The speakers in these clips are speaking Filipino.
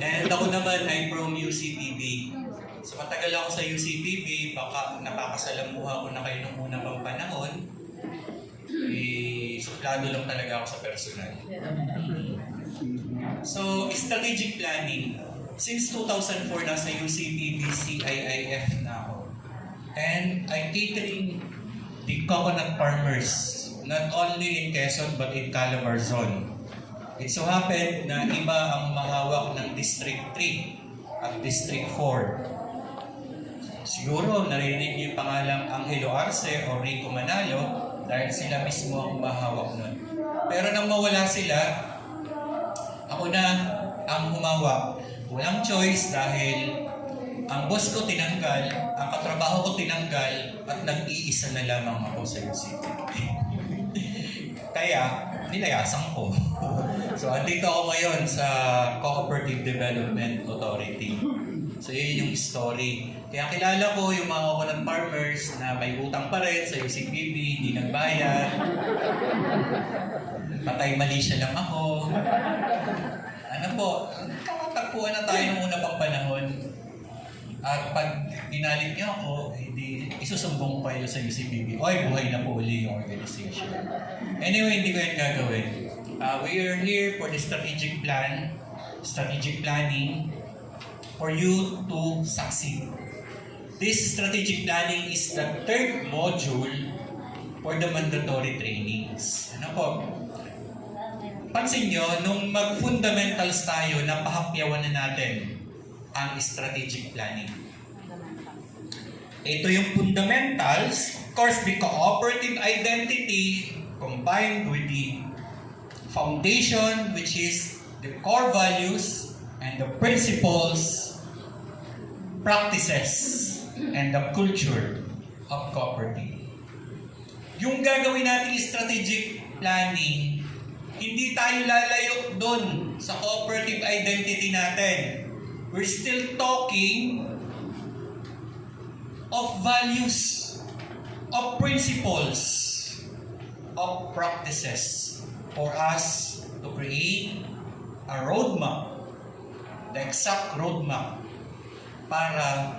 And ako naman ay from UCPB. So matagal ako sa UCPB, baka nakakasalamuha ko na kayo nung una pang panahon. Suplado lang talaga ako sa personal. So, strategic planning. Since 2004, nasa UCPB CIIF na ako. And I'm catering the coconut farmers, not only in Quezon but in Calabarzon. It so happened na iba ang mahawak ng District 3 at District 4. Siguro narinig niyo yung pangalang Angelo Arce o Rico Manalo dahil sila mismo ang mahawak nun. Pero nang mawala sila, ako na ang humawak. Walang choice dahil ang boss ko tinanggal, ang katrabaho ko tinanggal, at nag-iisa na lamang ako sa UCP. Kaya, nilayasan ko. So, andito ako ngayon sa Cooperative Development Authority. So, yun yung story. Kaya kilala ko yung mga coconut farmers na may utang pa rin sa UCPB, hindi nagbayad. Patay mali siya lang ako. Ano po, kakatagpuan na tayo ng una pang panahon. At pag dinalit niyo ako, hindi isusumbong ko kayo sa UCPB. Oy, buhay na po uli yung organization. Anyway, hindi ko yan gagawin. We are here for the strategic planning for you to succeed. This strategic planning is the third module for the mandatory trainings. Ano po? Pansin nyo, nung mag-fundamentals tayo, napahapyawan na natin ang strategic planning. Ito yung fundamentals. Of course, the cooperative identity combined with the foundation, which is the core values and the principles, practices, and the culture of cooperative. Yung gagawin natin strategic planning, hindi tayo lalayo doon sa cooperative identity natin. We're still talking of values, of principles, of practices for us to create a roadmap, the exact roadmap para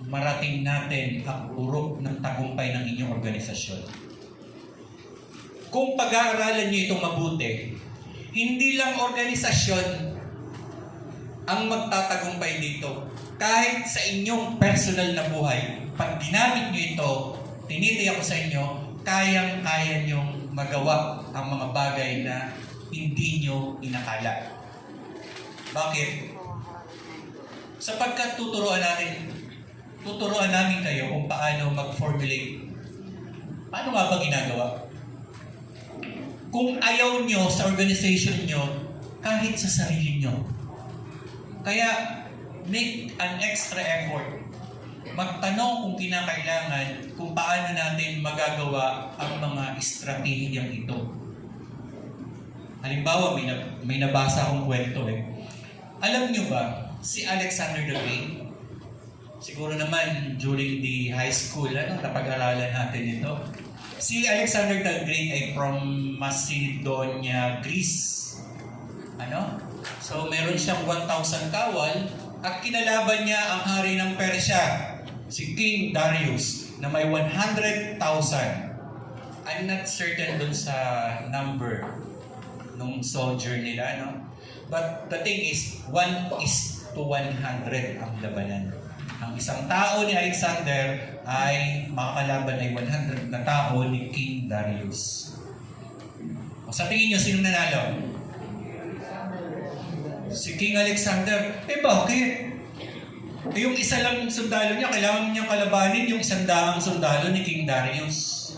marating natin ang urok ng tagumpay ng inyong organisasyon. Kung pag-aaralan niyo itong mabuti, hindi lang organisasyon ang magtatagumpay dito. Kahit sa inyong personal na buhay, pag ginamit niyo ito, tinitiyak ko sa inyo, kayang-kaya niyong magawa ang mga bagay na hindi niyo inakala. Bakit? Sapagkat tuturuan namin kayo kung paano mag-formulate. Paano nga ba ginagawa? Kung ayaw nyo sa organization nyo, kahit sa sarili nyo. Kaya, make an extra effort. Magtanong kung kinakailangan kung paano natin magagawa ang mga estratehiyang ito. Halimbawa, may nabasa akong kwento Alam nyo ba, si Alexander the Great, siguro naman during the high school, napag-aralan natin ito. Si Alexander the Great ay from Macedonia, Greece. So meron siyang 1,000 kawal at kinalaban niya ang hari ng Persya, si King Darius, na may 100,000. I'm not certain dun sa number nung soldier nila, But the thing is, 1:100 ang labanan. Ang isang tao ni Alexander ay makakalaban ay 100 na tao ni King Darius. O sa tingin nyo, sinong nanalo? Si King Alexander. Bakit? Yung isa lang sundalo niya, kailangan niyang kalabanin yung 100 sundalo ni King Darius.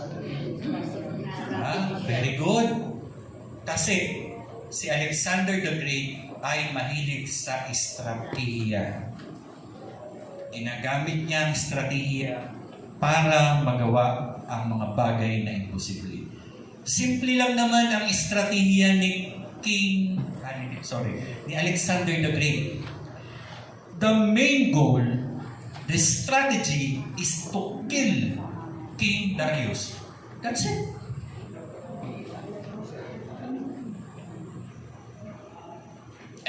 Very good. Kasi si Alexander the Great ay mahilig sa estratehiya. Ginagamit niya ang estratehiya para magawa ang mga bagay na imposible. Simple lang naman ang estratehiya ni Alexander the Great. The main goal, the strategy is to kill King Darius. That's it.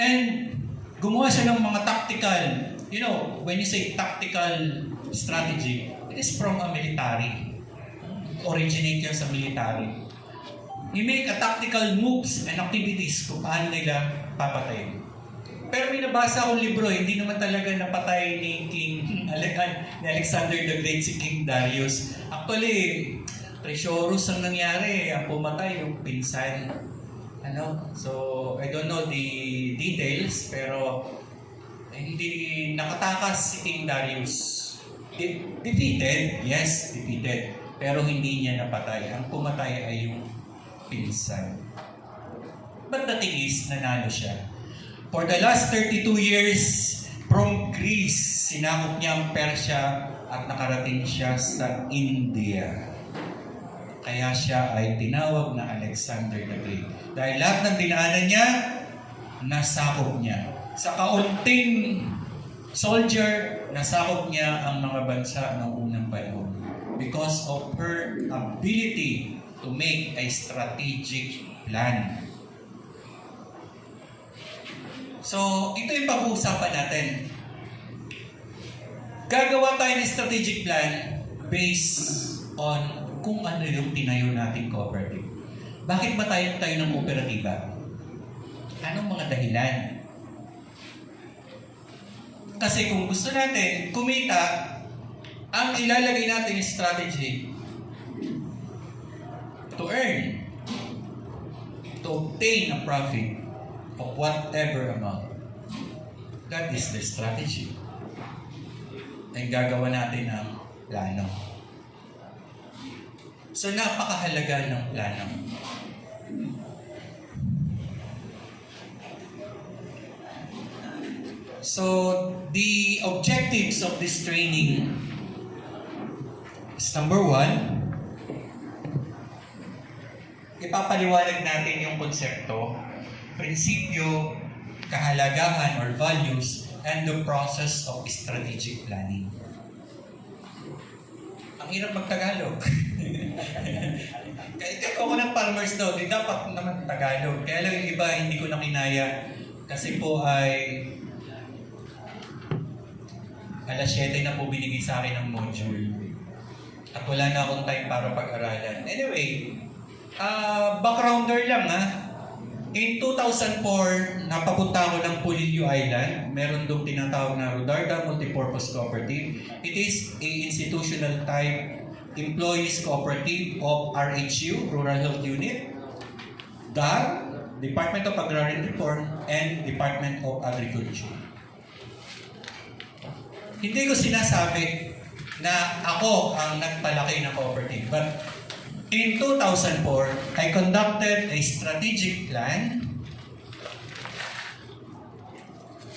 And gumawa siya ng mga tactical, when you say tactical strategy, it is from a military. Originate yan sa military. He make a tactical moves and activities kung paano nila papatayin. Pero may nabasa akong libro, hindi naman talaga napatay ni Alexander the Great si King Darius. Actually, treacherous ang nangyari. Ang pumatay yung pinsan. So, I don't know the details, pero hindi nakatakas si King Darius. Defeated, yes, defeated. Pero hindi niya napatay. Ang pumatay ay yung pinsan. But the thing is, nanalo siya. For the last 32 years, from Greece, sinakop niya ang Persia at nakarating siya sa India. Kaya siya ay tinawag na Alexander the Great. Dahil lahat ng dinaanan niya, nasakop niya. Sa kaunting soldier, nasakop niya ang mga bansa ng unang panahon. Because of her ability to make a strategic plan. So, ito yung pag-uusapan natin. Gagawa tayo ng strategic plan based on kung ano yung tinayo nating cooperative. Bakit ba tayo ng kooperatiba? Anong mga dahilan? Kasi kung gusto natin kumita, ang ilalagay natin yung strategy to earn, to obtain a profit of whatever amount. That is the strategy. Ay gagawa natin ng plano. So, napakahalaga ng plano. So, the objectives of this training is number 1, ipapaliwanag natin yung konsepto, prinsipyo, kahalagahan or values, and the process of strategic planning. Ang hirap magtagalog. Kahit ako ng farmers daw, di dapat naman Tagalog. Kaya lang yung iba, hindi ko na kinaya. Kasi po ay alas 7 na po binigay sa akin ng module. At wala na akong time para pag-aralan. Anyway, backgrounder lang ha. In 2004, napapunta ako ng Pulilio Island. Meron doon tinatawag na Rudarda Multipurpose Cooperative. It is a institutional type employees cooperative of RHU, Rural Health Unit, DAR, Department of Agrarian Reform, and Department of Agriculture. Hindi ko sinasabi na ako ang nagpalaki ng cooperative, but in 2004, I conducted a strategic plan.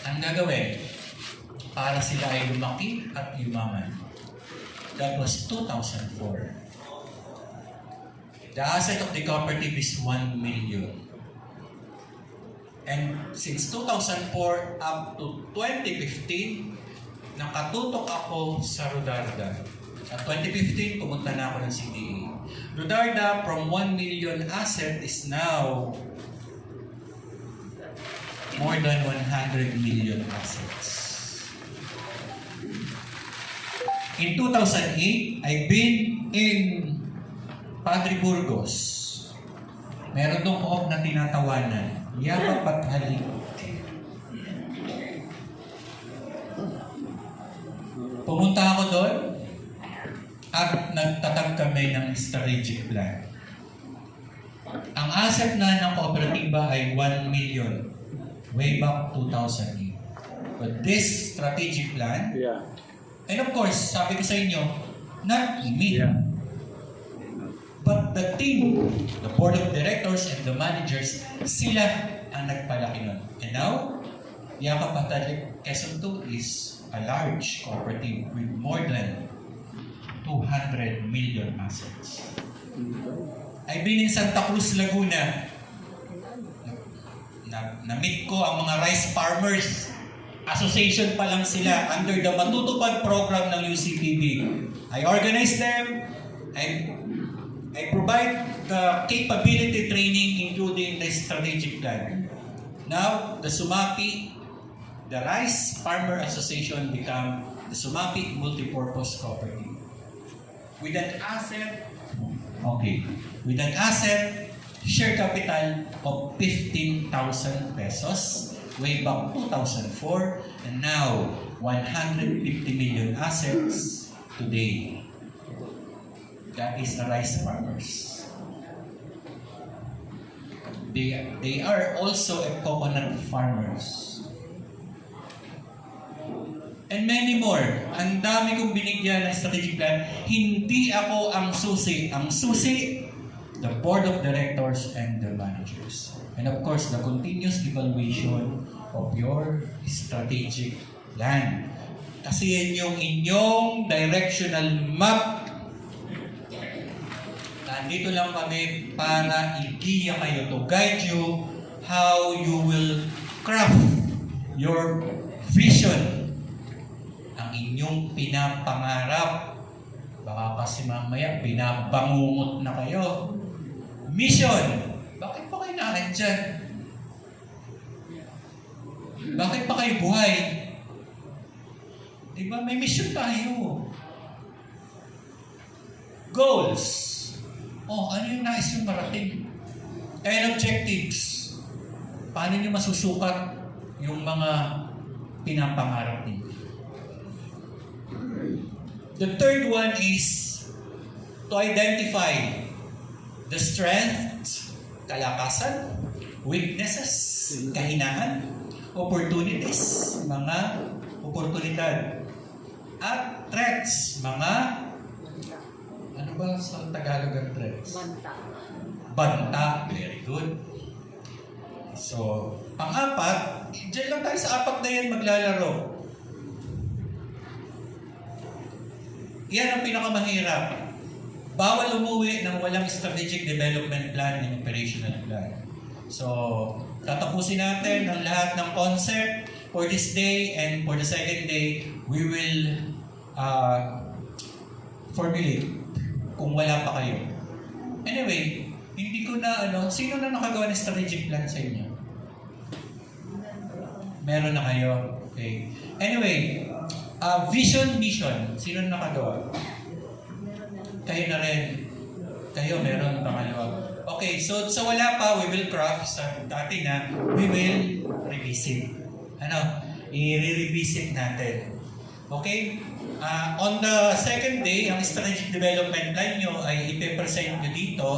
Ang gagawin para sila ay lumaki at yumaman. That was 2004. The asset of the cooperative is 1 million. And since 2004 up to 2015, nakatutok ako sa Rudarda. At 2015, pumunta na ako ng CDA. Rudarda, from 1 million asset is now more than 100 million assets. In 2008, I've been in Padre Burgos. Meron doon ko na tinatawanan. Yakap at halik. Pumunta ako doon at nagtatag kami ng strategic plan. Ang asset na ng kooperatiba ay 1 million way back 2008. But this strategic plan, and of course, sabi ko sa inyo, not me, but the team, the board of directors and the managers, sila ang nagpalaki nun. And now, Yakap Atalik Quezon 2 is a large cooperative with more than 200 million assets. I've been in Santa Cruz, Laguna. Na-meet ko ang mga rice farmers. Association pa lang sila under the Matutupad program ng UCPB. I organize them. I provide the capability training including the strategic plan. Now, the Sumapi, the Rice Farmer Association become the Sumapi Multipurpose Cooperative. With an asset, share capital of 15,000 pesos way back 2004, and now 150 million assets today. That is the rice farmers. They are also a coconut farmers. And many more. Ang dami kong binigyan ng strategic plan. Hindi ako ang susi. Ang susi, the board of directors and the managers. And of course, the continuous evaluation of your strategic plan. Kasi yan yung inyong directional map. Nandito lang kami para i-guide kayo, to guide you how you will craft your vision. Ang inyong pinapangarap. Baka kasi mamaya pinabangungot na kayo. Mission. Bakit pa kayo naandyan? Bakit pa kayo buhay? Diba may mission tayo? Goals. Ano yung nais yung marating? And objectives. Paano nyo masusukat yung mga pinapangarap ninyo? The third one is to identify the strength, kalakasan, weaknesses, kahinaan, opportunities, mga oportunidad, at threats, mga ano ba sa Tagalog ang threats? Banta. Very good. So, pang-apat, dyan lang tayo sa apat na yan maglalaro. Yan ang pinakamahirap. Bawal umuwi ng walang strategic development plan and operational plan. So, tatapusin natin ang lahat ng concept for this day, and for the second day, we will formulate kung wala pa kayo. Anyway, hindi ko na sino na nakagawa ng strategic plan sa inyo? Meron na kayo? Okay. Anyway, vision, mission. Sino na nakagawa? Kayo na rin. Kayo, meron pangalawa. Okay, so sa wala pa, we will craft sa dati na, we will revisit. I-revisit natin. Okay? On the second day, ang strategic development plan nyo ay ipipresent nyo dito.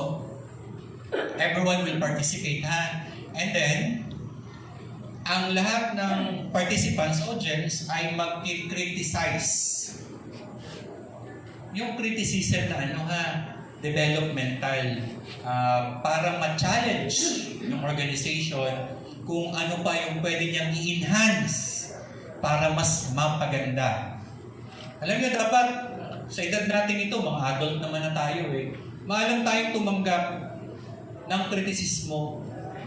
Everyone will participate, ha? And then, ang lahat ng participants, audience, ay mag-criticize. Yung criticism na developmental, para ma-challenge yung organization kung ano pa yung pwede niyang i-enhance para mas mapaganda. Alam niyo, dapat sa edad natin ito, mga adult naman na tayo maalam tayong tumanggap ng kritisismo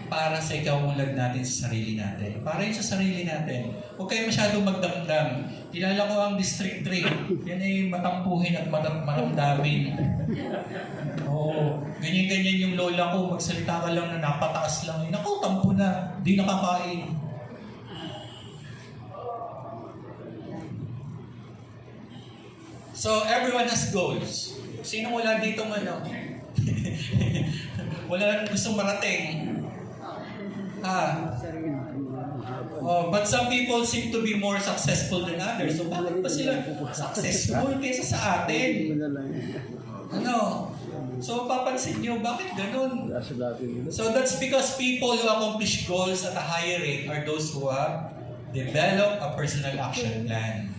para sa ikaunlad natin sa sarili natin. Para yun sa sarili natin. Huwag kayo masyadong magdamdam. Kilala ko ang District 3. Yan ay matampuhin at maramdamin. Ganyan-ganyan yung lola ko. Magsalita ka lang na napataas lang. Naku, tampo na. Di nakakain. So, everyone has goals. Sino wala dito wala gustong marating? But some people seem to be more successful than others. So, bakit ba sila successful kaysa sa atin? So, papansin nyo, bakit ganun? So, that's because people who accomplish goals at a higher rate are those who have developed a personal action plan.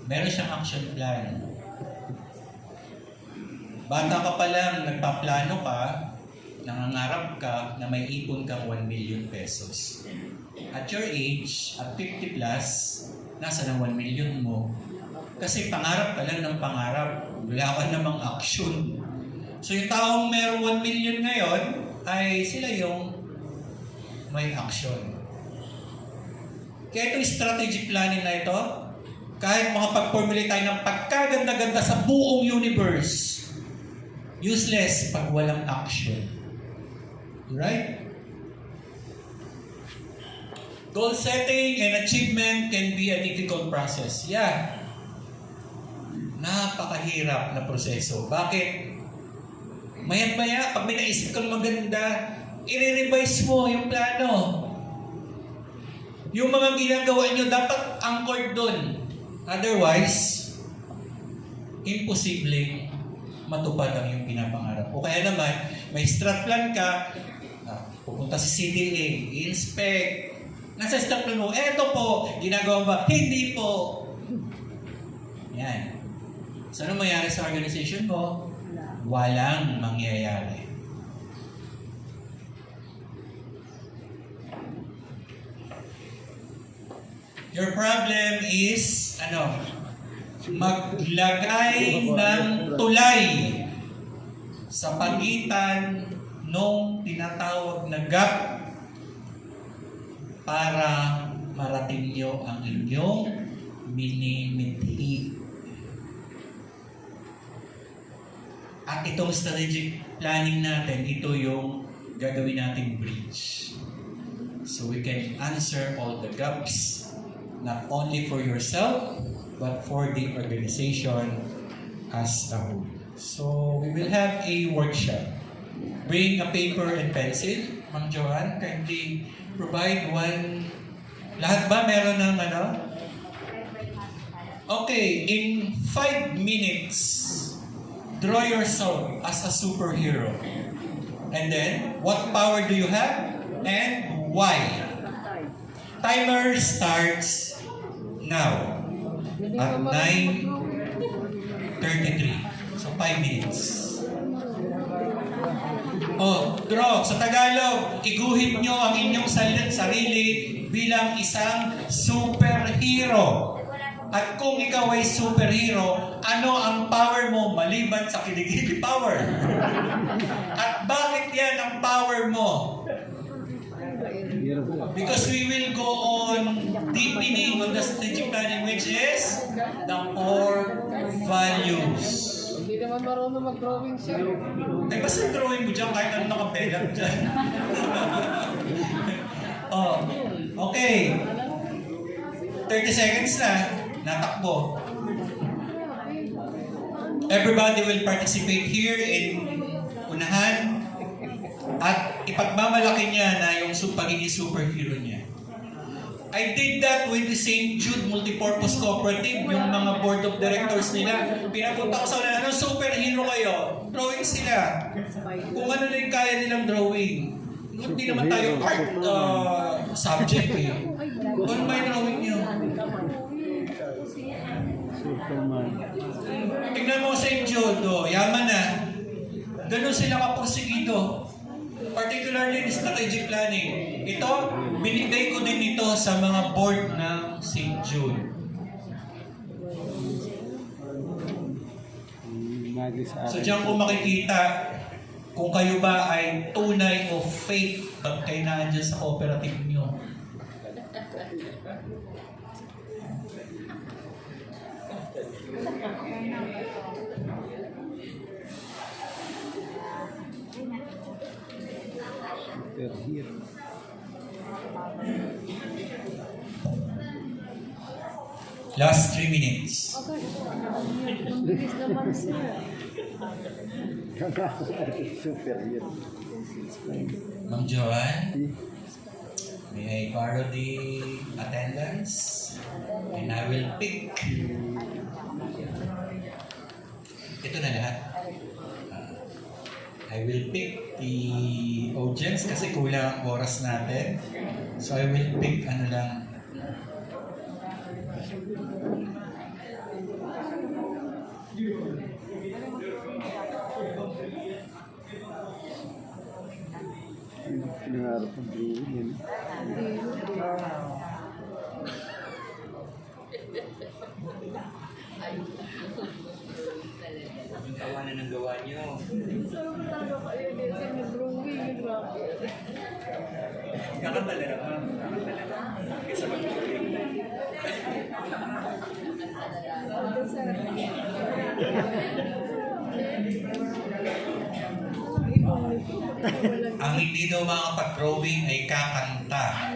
Meron siyang action plan. Bata ka pa lang, nagpaplano ka, nangangarap ka na may ipon kang 1 million pesos. At your age, at 50 plus, nasa ng 1 million mo. Kasi pangarap ka lang ng pangarap, wala ka namang action. So yung taong meron 1 million ngayon, ay sila yung may action. Kaya itong strategic planning na ito, kahit makapag-formulate tayo ng pagkaganda-ganda sa buong universe, useless pag walang action. Right? Goal setting and achievement can be a difficult process. Yeah. Napakahirap na proseso. Bakit? Mayan-maya, pag may naisip kang maganda, i-revise mo yung plano. Yung mga ginagawa nyo, dapat anchored dun. Otherwise, imposible matupad ang yung pinapangarap. O kaya naman, may strat plan ka, pupunta sa CDA, inspect, nasa strat plan mo, eto po, ginagawa ba? Hindi po. Yan. So, ano mangyari sa organization mo? Walang mangyayari. Your problem is, maglagay ng tulay sa pagitan nung tinatawag na gap para marating nyo ang inyong minimithi. At itong strategic planning natin, ito yung gagawin nating bridge. So we can answer all the gaps, not only for yourself, but for the organization as a whole. So we will have a workshop. Bring a paper and pencil. Ma'am Joanne, kindly provide one. Lahat ba meron ng Okay, in 5 minutes, draw yourself as a superhero. And then, what power do you have? And why? Timer starts now at 9:33. So, 5 minutes. Draw. Sa Tagalog, iguhit nyo ang inyong sarili bilang isang superhero. At kung ikaw ay superhero, ano ang power mo maliban sa kilikili power? At bakit yan ang power mo? Because we will go on deepening on the strategic planning, which is the core values. Hindi naman marunong mag-drawing siya. Basta drawing mo dyan kahit ano nakapelang dyan. Okay. 30 seconds na. Natakbo. Everybody will participate here in unahan at ipagmamalaki niya na yung pagiging superhero niya. I did that with the St. Jude Multipurpose Cooperative, yung mga board of directors nila. Pinapunta ko sa kanila, anong superhero kayo? Drawing sila. Kung ano na yung kaya nilang drawing. Hindi naman tayo art subject eh. Kung may drawing niyo? Tingnan mo sa Jude, yaman na. Ganun sila kaporsigido. Particularly in strategic planning. Ito, binigay ko din ito sa mga board ng St. Jude. So diyan ko makikita kung kayo ba ay tunay o fake pag kayo nandiyan sa cooperative nyo. Last 3 minutes. Mabilis naman siya. Ma'am Joanne, may I borrow the attendance? And I will pick. Ito na lahat. I will pick the audience kasi kulang ang oras natin. So I will pick lang. Nangarap ang drawing yun. Yung tawa na ng gawa niyo. Sarap talaga kayo din sa mag-drawing. Kakatalaga ka. Kaysa mag-drawing. Ang hindi daw makapag-drawing ay kakanta.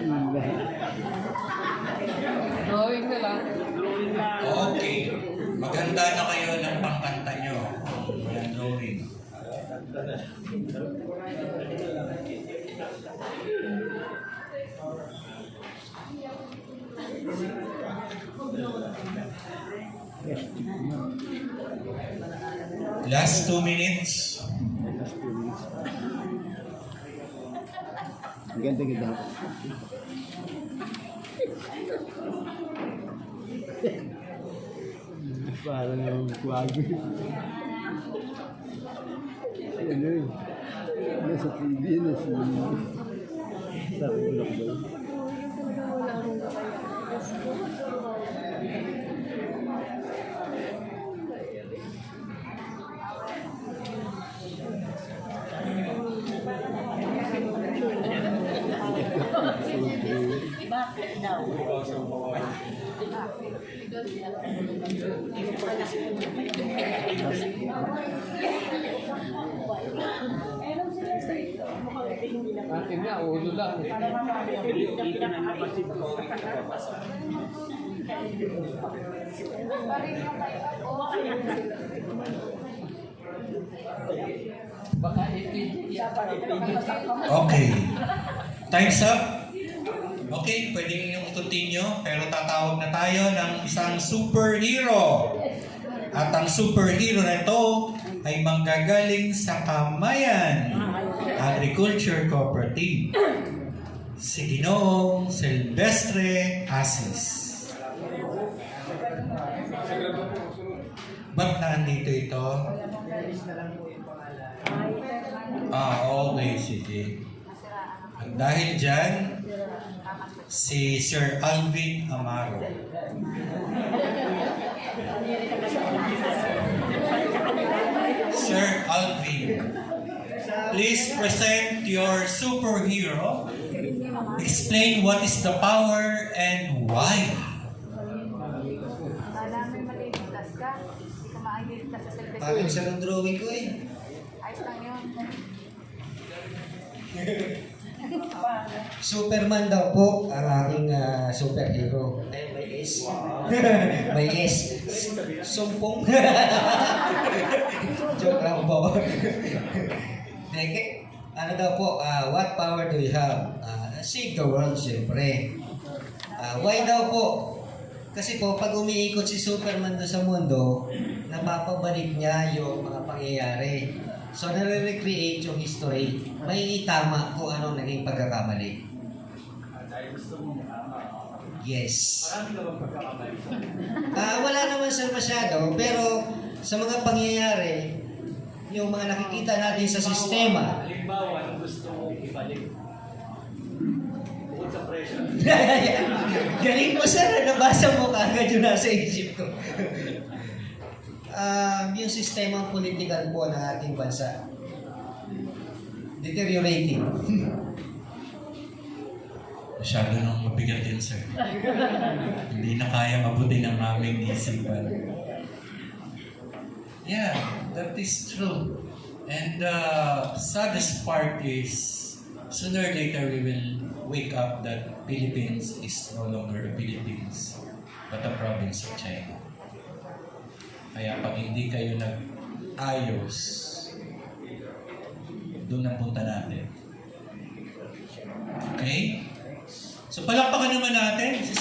Drawing na lang. Okay. Maganda na kayo ng pangkanta nyo. Walang drawing. Last 2 minutes. Ang ganda-ganda. Parang yung kwago. Ano yun? Nasa TV, nasa sabi ko lang ba? Wala akong kakaya. Bakit daw? Akin nga, ulo lang. Baka Okay. Time's up. Okay, pwede niyo continue, pero tatawag na tayo ng isang superhero. At ang superhero na ito ay manggagaling sa Kamayan Agriculture Cooperative. Si Ginoong Silvestre Asis. Ba't nandito ito? Okay, sige. At dahil dyan, si Sir Alvin Amaro. Sir Alvin, please present your superhero. Explain what is the power and why. Malamang maliligtas ka. Hindi ka maayos sa service. Bakit siya ng drawing ko eh? Ayos lang yun. Superman daw po ang aking superhero. Ay, may S. May S. Sumpong. Joke lang po. Deke, ano daw po, what power do you have? Save the world, siyempre. Why daw po? Kasi po, pag umiikot si Superman doon sa mundo, napapabalik niya yung mga pangyayari. So, nare-recreate yung history. May itama kung anong naging pagkakamali. Yes. Wala naman sir masyado, pero sa mga pangyayari, yung mga nakikita natin sa sistema. Halimbawa, anong gusto mo ibalik? Bukod sa pressure. Galing mo sir, nabasa mo kagad yung nasa isip ko. Yung sistema politikal po ng ating bansa. Deteriorating. Masyado nang mabigat yun, sir. Hindi na kaya mabuti ng aming isipan. Yeah, that is true. And the saddest part is, sooner or later we will wake up that Philippines is no longer the Philippines, but a province of China. Kaya pag hindi kayo nag-ayos, doon ang punta natin. Okay? So palakpakan naman natin si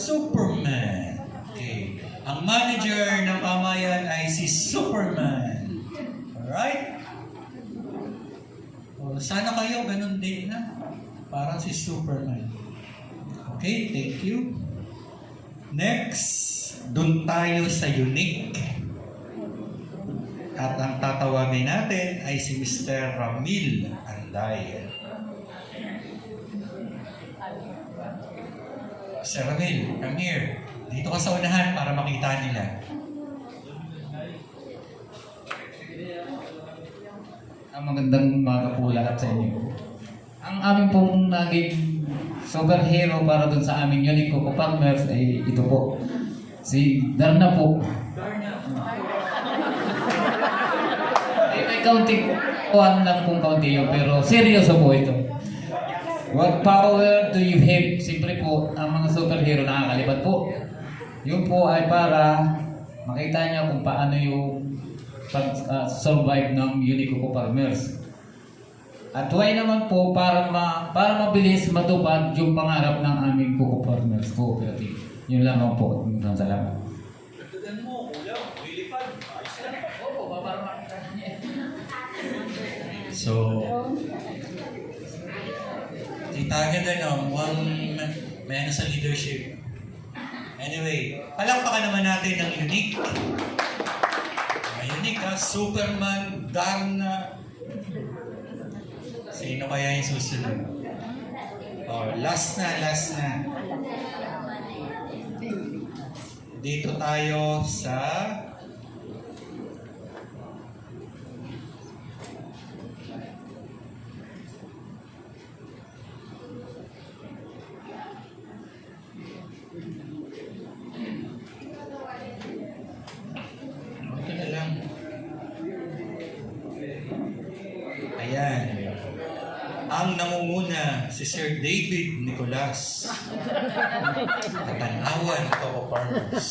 Superman. Okay. Ang manager ng Kamayan ay si Superman. Alright? O, sana kayo ganun din na. Parang si Superman. Okay, thank you. Next, dun tayo sa unique. At ang tatawagin natin ay si Mr. Ramil Anday. Sir Ramil, come here. Dito ka sa unahan para makita nila. Ang magandang umaga po lahat sa inyo. Ang aming pong naging superhero para dun sa aming unique Coco Partners ay ito po. Si Darna po. kaunting kuhan lang kung kaunti yun, pero seryoso po ito. What power do you have? Siyempre po, ang mga superhero nakakalibat po. Yun po ay para makita niya kung paano yung pag-survive ng Unico Farmers. At why naman po para mabilis matupad yung pangarap ng aming Coco Farmers Cooperative. Yun lamang po. Salamat. Dagdagan mo, kulang, lilipad. Ayos lang. Opo, para makita niya. So, tita ganda no, may ano sa leadership. Anyway, palakpakan naman natin ng Unique. Unique ha, Superman, Darna. Sino kaya yung susunod? Oh, last na. Dito tayo sa ito na lang. Ayan. Ang namumuna si Sir David Nicolas. Katanawan Coco Farmers.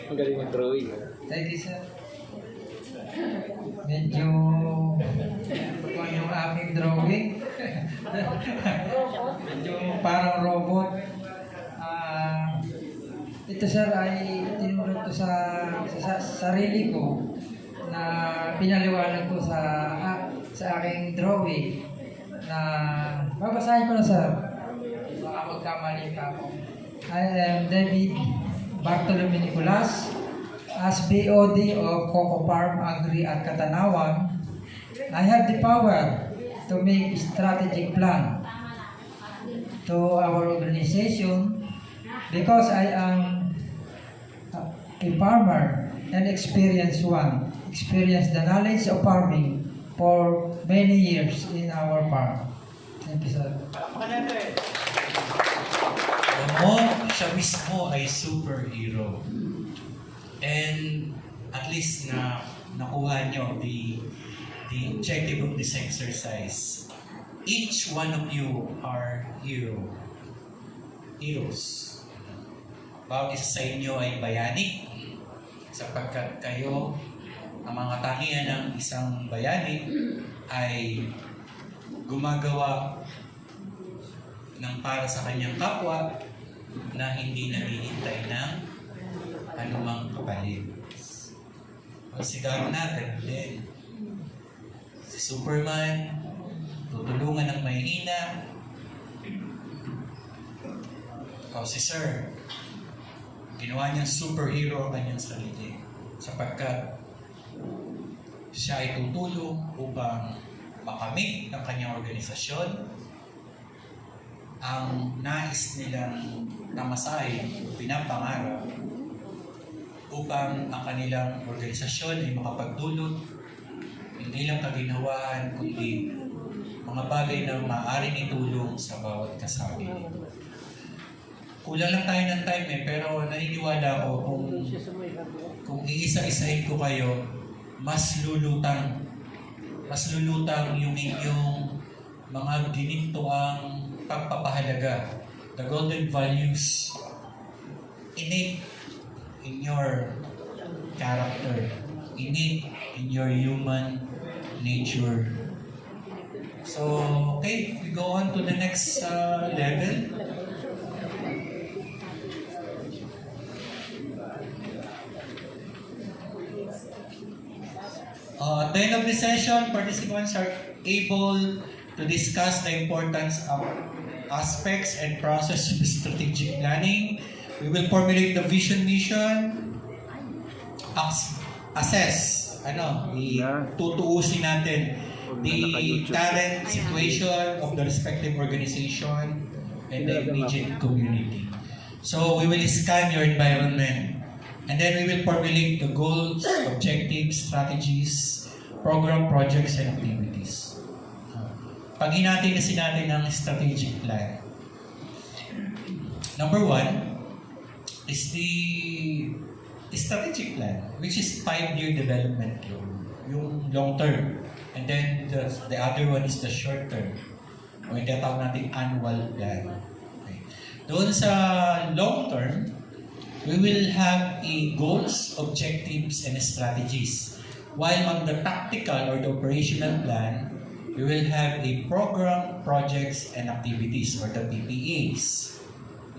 Ang galing mag-drawing. Thank you, sir. Medyo kung yung aking drawing. Medyo parang robot. Ito, sir, ay tinulad ko sa sarili ko na pinaliwanag ko sa aking drawing na babasahin ko na, sir. Baka magkamali ka ako. I am David Bartolome Nicolas, as BOD of Coco Farm Agri at Katanawan. I have the power to make strategic plan to our organization because I am a farmer and experienced one. Experienced the knowledge of farming for many years in our farm. Thank you, sir. Siya mismo ay superhero. And at least na nakuha nyo the objective of this exercise. Each one of you are heroes. Bawat isa sa inyo ay bayani sapagkat kayo, ang mga tangian ng isang bayani ay gumagawa ng para sa kanyang kapwa na hindi naghihintay ng anumang kapalit. Si Darna, ganun din. Si Superman, tutulungan ng mahihina. Si Sir, ginawa niyang superhero ang kanyang sarili sapagkat siya ay tutulong upang makamit ng kanyang organisasyon ang nais nilang namasahe o pinapangarap upang ang kanilang organisasyon ay makapagdulot hindi lang kaginhawaan kundi mga bagay na maaaring itulong sa bawat kasabi. Kulang lang tayo ng time pero naniniwala ako kung iisa-isahin ko kayo, mas lulutang yung inyong mga ginintuang pagpapahalaga, the golden values innate in your character, innate in your human nature. So, okay, we go on to the next level. At the end of the session, participants are able to discuss the importance of aspects and process of strategic planning. We will formulate the vision, mission, assess, tutuusin natin the current situation of the respective organization and the immediate community. So we will scan your environment. And then we will formulate the goals, objectives, strategies, program, projects, and activities. Pag-hinati kasi natin ng strategic plan. Number 1 is the strategic plan, which is 5-year development yung long term. And then the other one is the short term. O yung tinatawag natin annual plan. Okay. Doon sa long term, we will have goals, objectives, and strategies. While on the tactical or the operational plan, we will have a program, projects, and activities or the PPAs.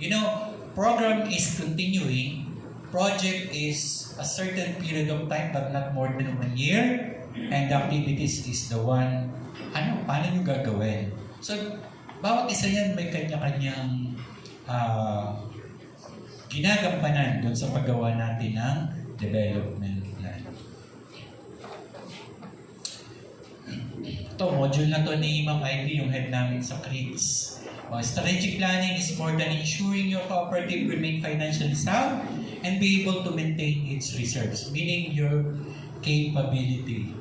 You know, program is continuing. Project is a certain period of time but not more than 1 year. And the activities is the one, paano nyo gagawin? So, bawat isa yan may kanya-kanyang ginagampanan doon sa paggawa natin ng development plan. Ito, module na to ni Ma'am Ivy, yung head namin sa CRITS. Strategic planning is more than ensuring your cooperative remain financially sound and be able to maintain its reserves, meaning your capability.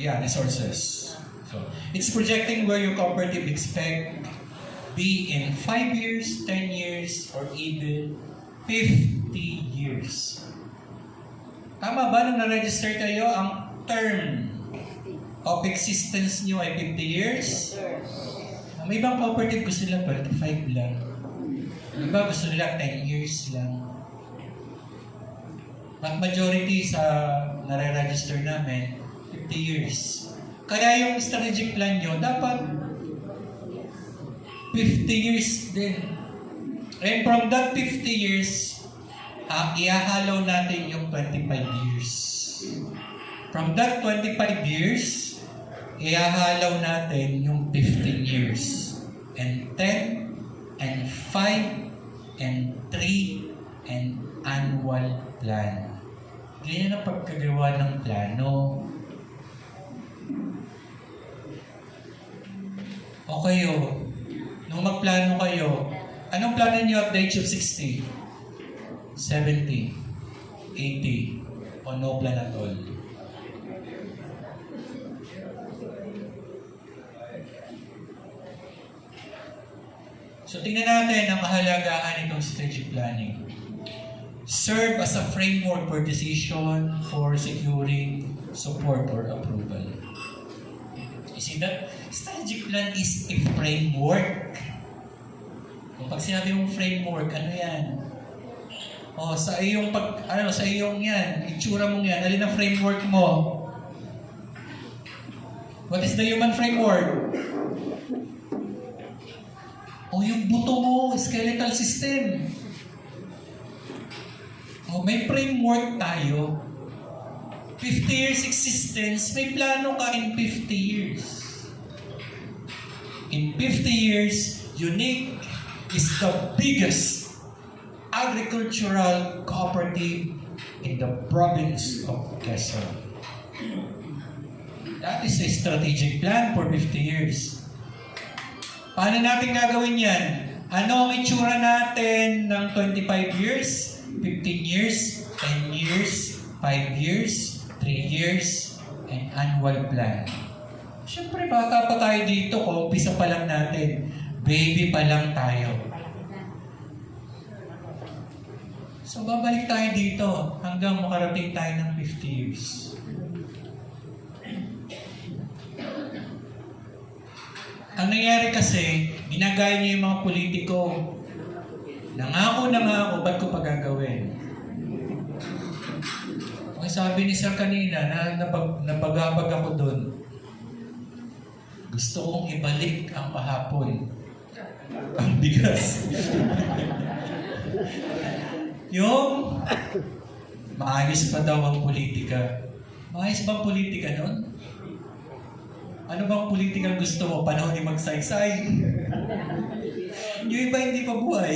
Resources. So, it's projecting where your cooperative expect be in 5 years, 10 years, or even 50 years. Tama ba nung na-register kayo ang term of existence nyo ay 50 years? May ibang cooperative gusto nila 35 lang. May iba gusto nila 10 years lang. But majority sa nare-register namin, 50 years. Kaya yung strategic plan nyo, dapat 50 years din. And from that 50 years, ihahalaw natin yung 25 years. From that 25 years, ihahalaw natin yung 15 years. And 10, and 5, and 3, and annual plan. Ganyan ang pagkagawa ng plano. O kayo, nung magplano kayo, anong plano niyo at the age of 60? 70? 80? O no plan at all? So tingnan natin ang kahalagahan nitong strategic planning. Serve as a framework for decision for securing support or approval. You see that? Strategic plan is a framework. Kung pag sinabi mong framework, ano yan? Sa iyong sa iyong yan, itsura mong yan, alin ang framework mo? What is the human framework? Yung buto mo, skeletal system. May framework tayo. 50 years existence, may plano ka in 50 years. In 50 years, UNIC is the biggest agricultural cooperative in the province of Quezon. That is a strategic plan for 50 years. Paano natin gagawin yan? Ano ang itsura natin ng 25 years, 15 years, 10 years, 5 years, 3 years, and annual plan? Siyempre, bata pa tayo dito, umpisa pa lang natin. Baby pa lang tayo. So, babalik tayo dito hanggang makarating tayo ng 50 years. Ang nangyari kasi, ginagaya niyo yung mga politiko. Nangako, ba't ko pa gagawin? Ang sabi ni Sir kanina, nabagabag ako doon. Gusto kong ibalik ang kahapon. Ang bigas. Yung maayos pa daw ang politika. Maayos ba ang politika nun? Ano bang politikang gusto mo? Panahon ni magsaysay? Yung iba hindi pa buhay.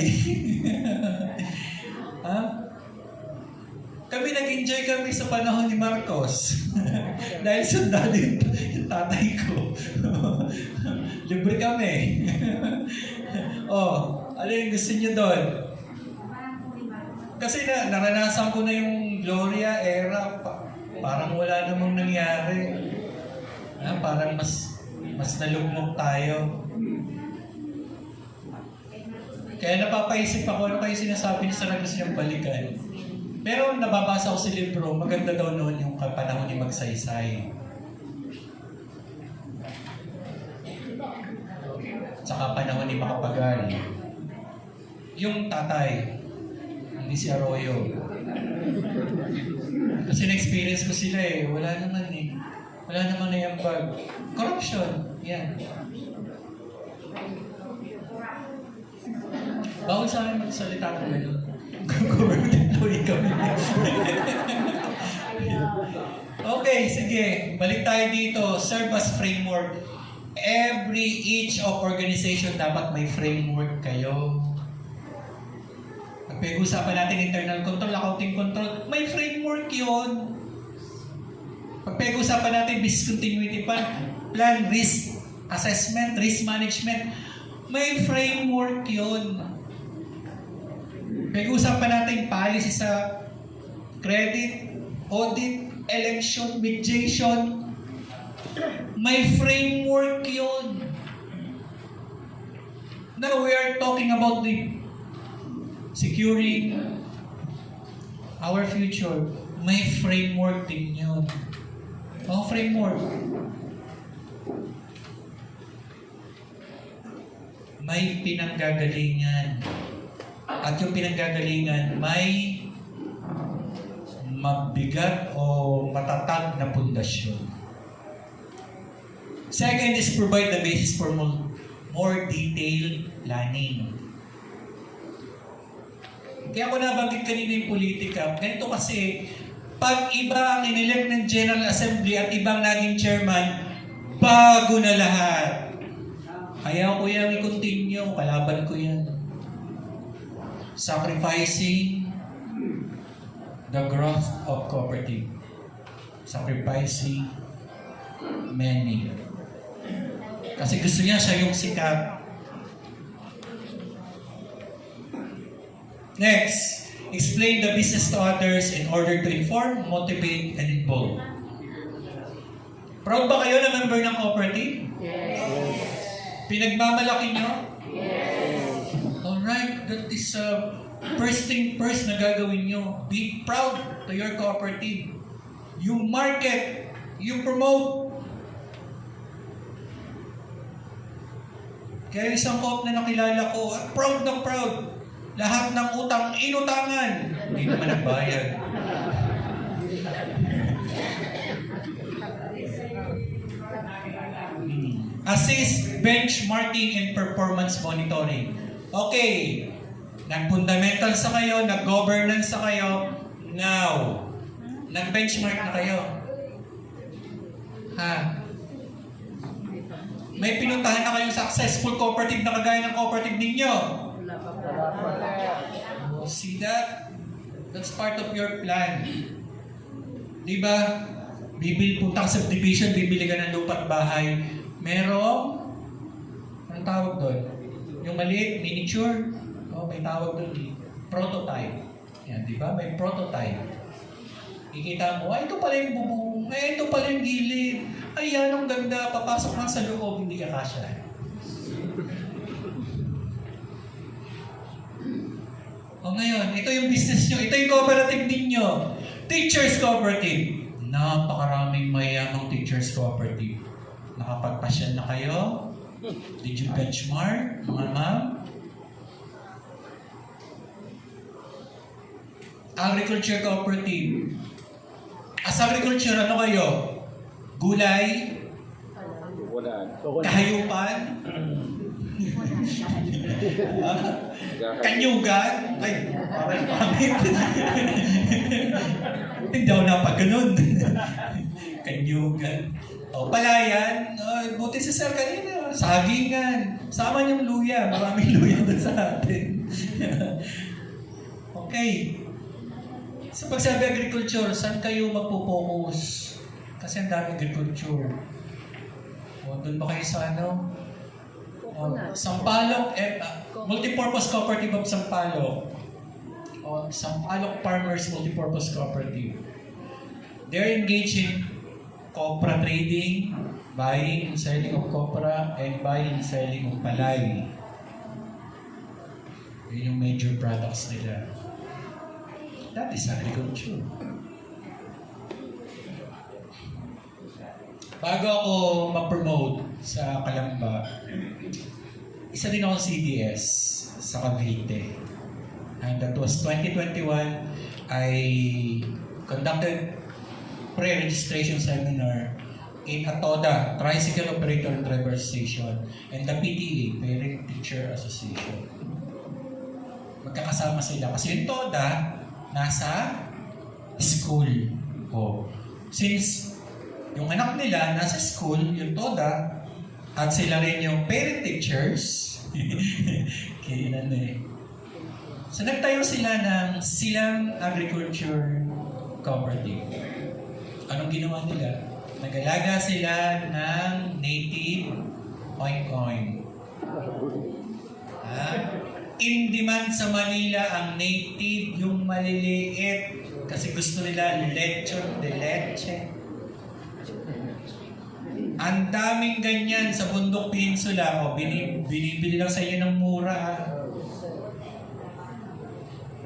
Ha? Kami nag-enjoy kami sa panahon ni Marcos. Dahil sundalo yung tatay ko. Libre kami. Ano yung gusto niyo doon? Kasi naranasan ko na yung Gloria era. Parang wala namang nangyari. Parang mas nalugmok tayo. Kaya napapaisip ako, ano kayo sinasabi niya sa gusto niyang balikan? Pero nababasa ko sa libro, maganda daw noon yung panahon ni Magsaysay. Tsaka panahon ni Macapagal. Yung tatay, hindi si Arroyo. Kasi na-experience ko sila eh. Wala naman eh. Wala naman na yung corruption. Yan. Bawal sa amin magsalita ko gano'n. Government employee kami. Okay, sige. Balik tayo dito. Serve as framework. Each of organization dapat may framework kayo. Pag-usapan natin internal control, accounting control, may framework yun. Pag-usapan natin business continuity plan, risk assessment, risk management, may framework yun. Pag-usapan natin policy sa credit, audit, election, mediation, may framework yun. Now we are talking about the securing our future. May framework din yun. Oh, framework. May pinanggagalingan. At yung pinanggagalingan, may mabigat o matatag na pundasyon. Second is provide the basis for more detailed planning. Kaya ako nabanggit kanina yung politika. Ganito kasi, pag iba ang inelect ng General Assembly at ibang naging chairman, bago na lahat. Ayaw ko yan i-continue, kalaban ko yan. Sacrificing the growth of cooperative. Sacrificing many. Kasi gusto niya siya yung sikat. Next, explain the business to others in order to inform, motivate, and involve. Proud ba kayo na member ng cooperative? Yes. Pinagmamalaki nyo? Yes. Alright, that is first thing first na gagawin nyo. Be proud to your cooperative. You market, you promote. Kaya isang coop na nakilala ko, proud na proud. Lahat ng utang, inutangan. Hindi naman nagbayad. Assist benchmarking and performance monitoring. Okay, nag-fundamentals na kayo, nag-governance na kayo, now, nag-benchmark na kayo. Ha? May pinuntahan na kayong successful cooperative na kagaya ng cooperative ninyo. See that? That's part of your plan. Diba? Punta ka sa subdivision, bibili ka ng lupa at bahay. Merong, anong tawag doon? Yung maliit, miniature. Oh, may tawag doon. Prototype. Yan, diba? May prototype. Ikita mo, ay, ito pala yung bubong. Ay, ito pala yung gilid. Ay, yan, ang ganda. Papasok lang sa loob, hindi ka kasya. O ngayon, ito yung business nyo, ito yung cooperative ninyo. Teachers Cooperative. Napakaraming mayamang Teachers Cooperative. Nakapagpasyan na kayo? Did you benchmark, mga ma'am? Agriculture Cooperative. As agriculture, ano kayo? Gulay? Kahayupan? Kanyugan? Ay, parang pangit. Hindi ako napag ganun. Kanyugan. O, palayan. O, buti si Sir kanina. Sagingan. Sama niyong luya. Maraming luya doon sa atin. Okay. Sa pagsabi agriculture, saan kayo magpo-focus? Kasi ang dami agriculture. O, doon ba kayo sa ano? Sampaloc, Multipurpose Cooperative of Sampaloc. O, Sampaloc Farmers Multipurpose Cooperative. They're engaged in copra trading, buying and selling of copra, and buying and selling of palay. Yun yung major products nila. That is agriculture. Bago ako ma-promote sa Calamba, isa din ako CDS sa Cavite. And that was 2021. I conducted pre-registration seminar in ATODA, Tricycle Operator and Driver Association, and the PTA, Parent Teacher Association. Magkakasama sila. Kasi yung TODA, nasa school. Oh. Since yung anak nila nasa school, yung TODA, at sila rin yung parent teachers, kaya so nagtayo sila ng Silang Agriculture Cooperative. Anong ginawa nila? Nag-alaga sila ng native oink-oink. In demand sa Manila ang native, yung maliliit, kasi gusto nila lechon de leche. Ang daming ganyan sa Bundok Peninsula. O, binibili lang sa inyo ng mura.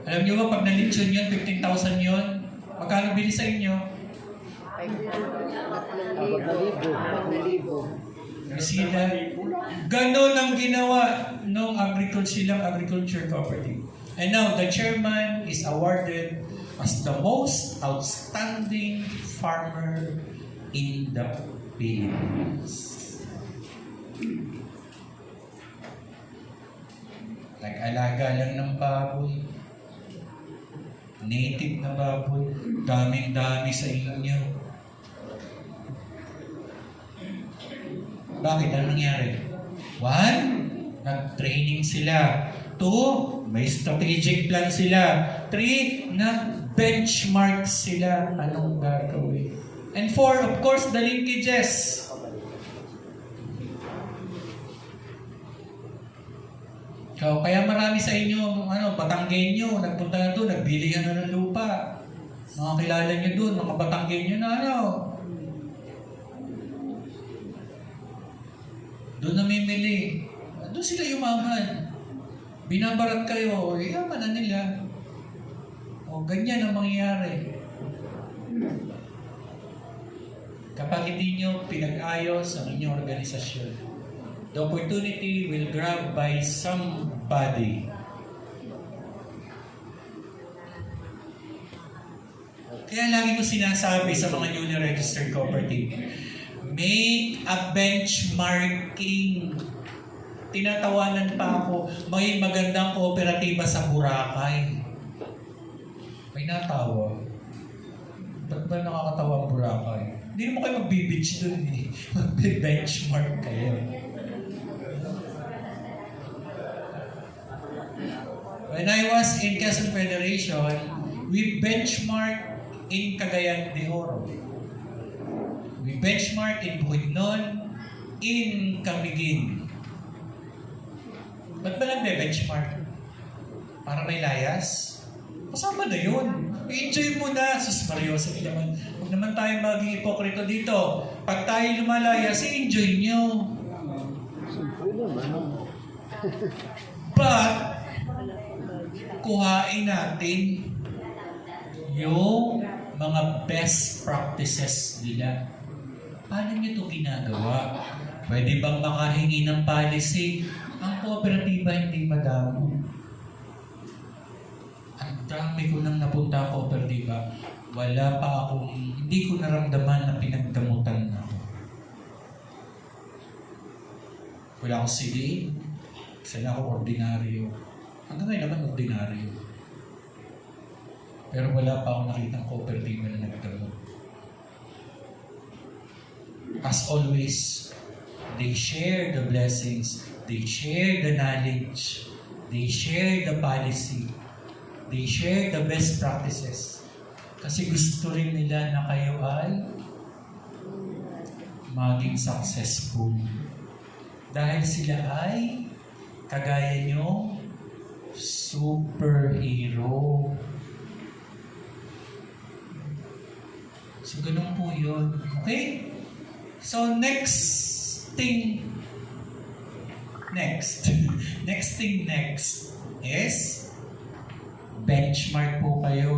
Alam niyo ba, pag na-lechon yun, 15,000 yun, magkano bili sa inyo? 4,000. You see that? Ganon ang ginawa ng Silang Agriculture Cooperative. And now, the chairman is awarded as the most outstanding farmer in the Philippines. Nag-alaga lang ng baboy. Native na baboy. Daming-dami sa inyo. Bakit? Ano nangyari? 1, nag-training sila. 2, may strategic plan sila. 3, nag-benchmark sila. Anong gagawin? And 4, of course, the linkages. So, kaya marami sa inyo, Batanggenyo, nagpunta na doon, nagbilihan na ng lupa. Mga kilala nyo doon, mga Batanggenyo na doon namimili. Doon sila yumaman. Binabarat kayo, yaman na nila. O, ganyan ang mangyayari. Kapag hindi nyo pinag-ayos ang inyong organisasyon, the opportunity will grab by somebody. Kaya lagi ko sinasabi sa mga newly registered cooperative, make a benchmarking. Tinatawanan pa ako, may magandang kooperatiba sa Boracay. May natawa. Ba't ba nakakatawa ang Boracay? Hindi naman kayo magbibitch doon eh. Mag-benchmark kayo. When I was in Quezon Federation, we benchmarked in Cagayan de Oro. We benchmarked in Bukidnon, in Camiguin. Ba't ba nagbe-benchmark? Para may layas? Kasama na yun. I-enjoy mo na. Sus Mario, sige naman. Huwag naman tayo maging hipokrito dito. Pag tayo lumalayas, i-enjoy nyo. But, kuhain natin yung mga best practices nila. Paano nyo ito ginagawa? Pwede bang makahingi ng policy? Ang kooperatiba hindi madamo. Ang dami ko nang napunta ang kooperatiba. Wala pa akong, hindi ko naramdaman na pinagdamutan ako. Wala akong CD. Sana ako ordinaryo. Hanggang ngayon naman ordinaryo. Pero wala pa akong nakitang cooperative na nagdamot. As always, they share the blessings, they share the knowledge, they share the policy, they share the best practices. Kasi gusto rin nila na kayo ay maging successful. Dahil sila ay kagaya nyo, superhero. So, ganun po yun. Okay? So, next thing next is benchmark po kayo.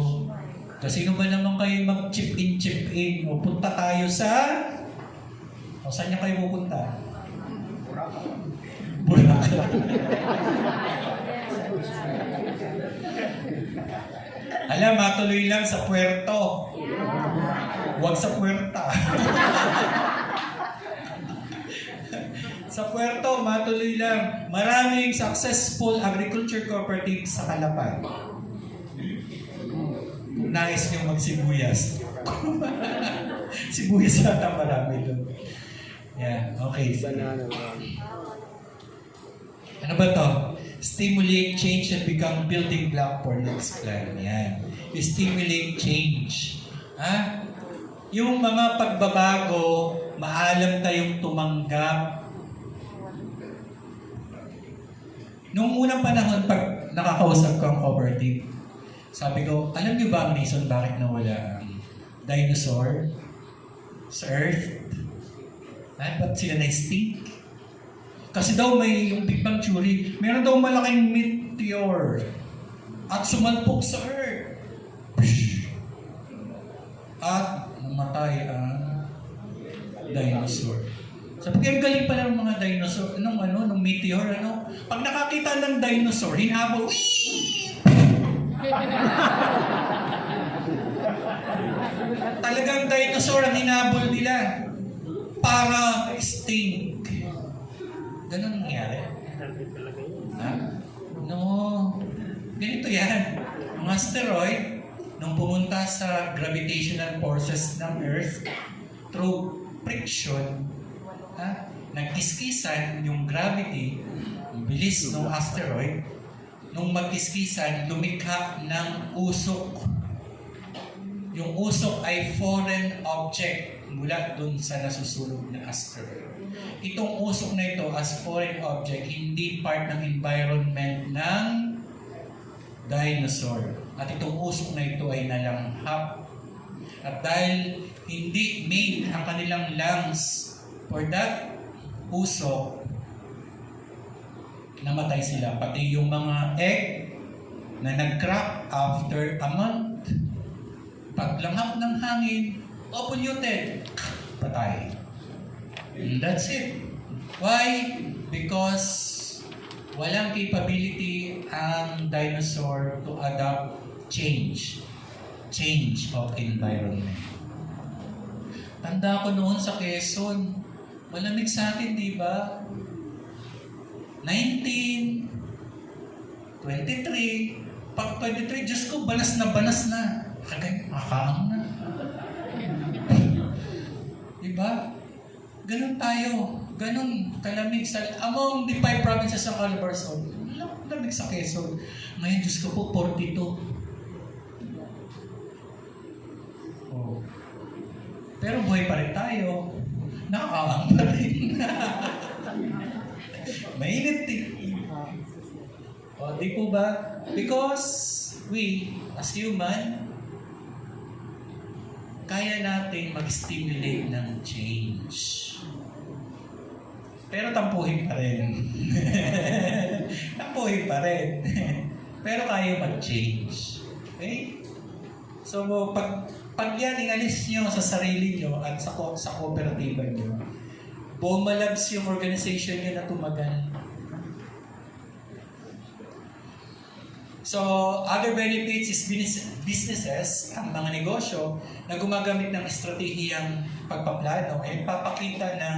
Kasi sino ba naman kayo mag-chip in? O punta tayo sa... O saan niya kayo pupunta? Boracay. Alam, matuloy lang sa puerto. Huwag sa puerta. Sa puerto, matuloy lang. Maraming successful agriculture cooperatives sa Calapan. Kung nais nyo magsibuyas. Sibuyas yata marami doon. Yeah, okay. Banana. Ano ba to? Stimulate change and become building block for next plan. Yan. Stimulate change. Ha? Yung mga pagbabago, maalam tayong tumanggap. Nung unang panahon, pag nakakausap ko ang cooperative, sabi ko, alam niyo ba ang reason bakit nawala ang dinosaur sa Earth? Ba't sila na-stink? Kasi daw may yung Big Bang Theory, meron daw malaking meteor at sumalpok sa Earth. At namatay ang dinosaur. Sabi ko, ang galing pala ng mga dinosaur. Nung meteor, Pag nakakita ng dinosaur, hinabol, wii! Talagang dinosaur ang hinabol nila para stink. Ganun nangyari. Ha? No. Ganito yan. Ang asteroid, nung pumunta sa gravitational forces ng Earth, through friction, nagkiskisan yung gravity, ang bilis ng asteroid, nung magkiskisan, lumikha ng usok. Yung usok ay foreign object mula dun sa nasusunog na asteroid. Itong usok na ito as foreign object, hindi part ng environment ng dinosaur. At itong usok na ito ay nalanghap. At dahil hindi made ang kanilang lungs for that usok, namatay sila. Pati yung mga egg na nag-crack after a month, paglanghap ng hangin, polluted, patay. And that's it. Why? Because walang capability ang dinosaur to adapt change of environment. Tanda ko noon sa Quezon, malamig sa atin, di ba? 19, 23, pag 23, Diyos ko, balas na. Makaang na. Diba? Ganun tayo. Ganun kalamig sa among the 5 provinces ng Calabarzon. Lamig sa Quezon. Ngayon, Diyos ko po, 42. Oh. Pero buhay pa rin tayo. Nakakawang pa rin. Mainit din. O, di po ba? Because we, as human, kaya natin mag-stimulate ng change. Pero tampuhin pa rin. Tampuhin pa rin. Pero kaya mag-change. Okay? So, pag yan, inalis nyo sa sarili nyo at sa kooperatiba nyo, bumalabs yung organization nyo na tumagal. So, other benefits is businesses, ang mga negosyo na gumagamit ng estratehiyang pagpaplano ay papakita ng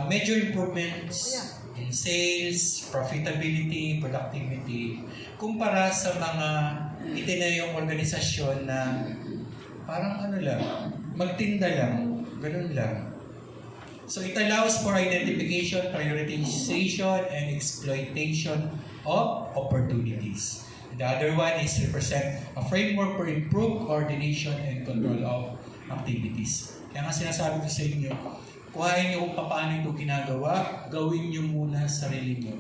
major improvements in sales, profitability, productivity, kumpara sa mga itinayong organisasyon na parang magtinda lang, ganun lang. So it allows for identification, prioritization, and exploitation of opportunities. The other one is represent a framework for improved coordination and control of activities. Kaya nga sinasabi ko sa inyo, kuhain niyo kung paano ito ginagawa, gawin niyo muna sa sarili niyo.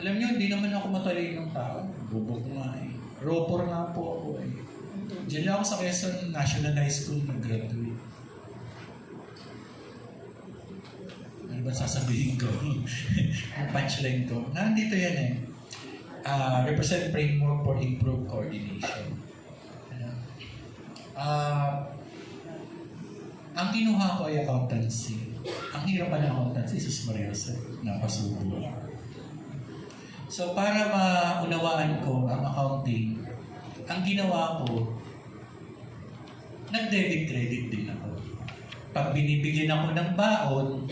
Alam niyo, hindi naman ako matalinong tao. Bubok nga eh. Ropor nga po ako eh. Diyan lang ako sa Quezon National High School nag-graduate. Ano ba sasabihin ko? Ang punchline ko. Nandito yan eh. represent framework for improved coordination. Ano? Ang kinuha ko ay accountancy. Ang hirap pa ng accountancy, Sus Maria Jose, napasubo. So para maunawaan ko ang accounting, ang ginawa ko, nag-debit credit din ako. Pag binibigyan ako ng baon,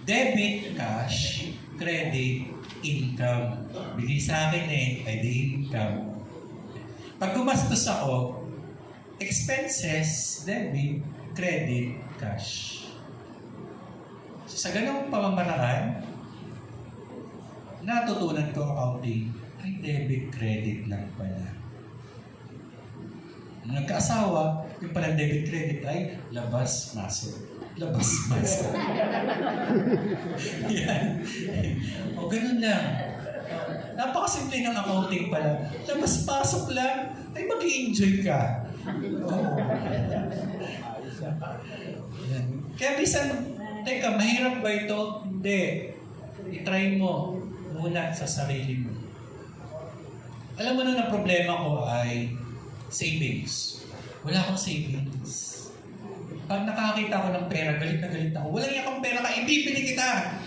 debit, cash, credit, income. Bigay sa akin ay di income. Pag gumastos ako, expenses, debit, credit, cash. So, sa ganung pamamaraan, natutunan ko accounting, ay debit, credit lang pala. Nung nagkaasawa, yung pala debit, credit ay labas, masok. Labas, masok. Yan. O, ganun lang. Napakasimple ng accounting pala. Labas, pasok lang, ay mag-i-enjoy ka. Oo. Yan. Kaya bisan, teka, mahirap ba ito? Hindi. I-try mo muna sa sarili mo. Alam mo na problema ko ay savings. Wala akong savings. Pag nakakita ko ng pera, galit na galit ako. Walang yakang pera ka, ibibili kita!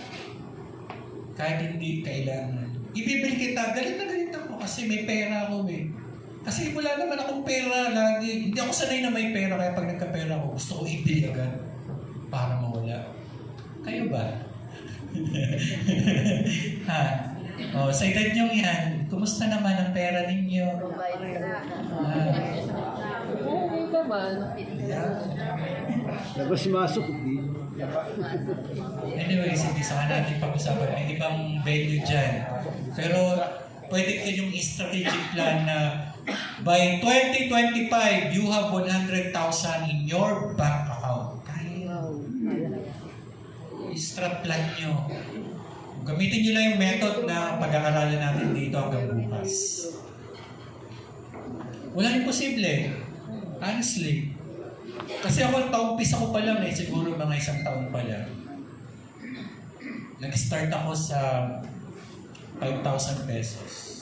Kahit hindi kailangan. Ibibili kita, galit na galit ako kasi may pera ako eh. Kasi wala naman akong pera lagi. Hindi ako sanay na may pera, kaya pag nagka-pera ako, gusto ko ibili agad para mawala. Kayo ba? Ha? O, sa edad nyo yan, kumusta naman ang pera ninyo? Provide na. Oo naman. Labas-masok, di. Anyway, hindi saka natin pag-usapan. May ibang value dyan. Pero pwede kayong strategic plan na by 2025, you have 100,000 in your bank account. Kaya. Strat plan nyo. Gamitin nyo lang yung method na pag-aaralan natin dito hanggang bukas. Walang imposible. Honestly. Kasi ako, paumpisa ko pa lang siguro mga 1 taon pa lang. Nag-start ako sa 5,000 pesos.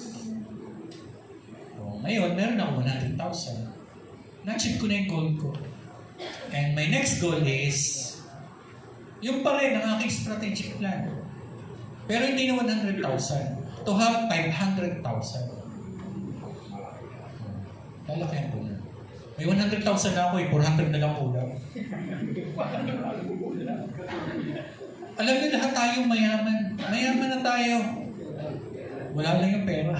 So, ngayon, meron ako 100,000. Na-achieve ko na yung goal ko. And my next goal is, yung pa rin ang aking strategic plan. Pero hindi na 100,000. To have 500,000. Lalakihan ko na. May 100,000 na ako 400 na lang kulang. Alam niyo, lahat tayo mayaman. Mayaman na tayo. Wala lang yung pera.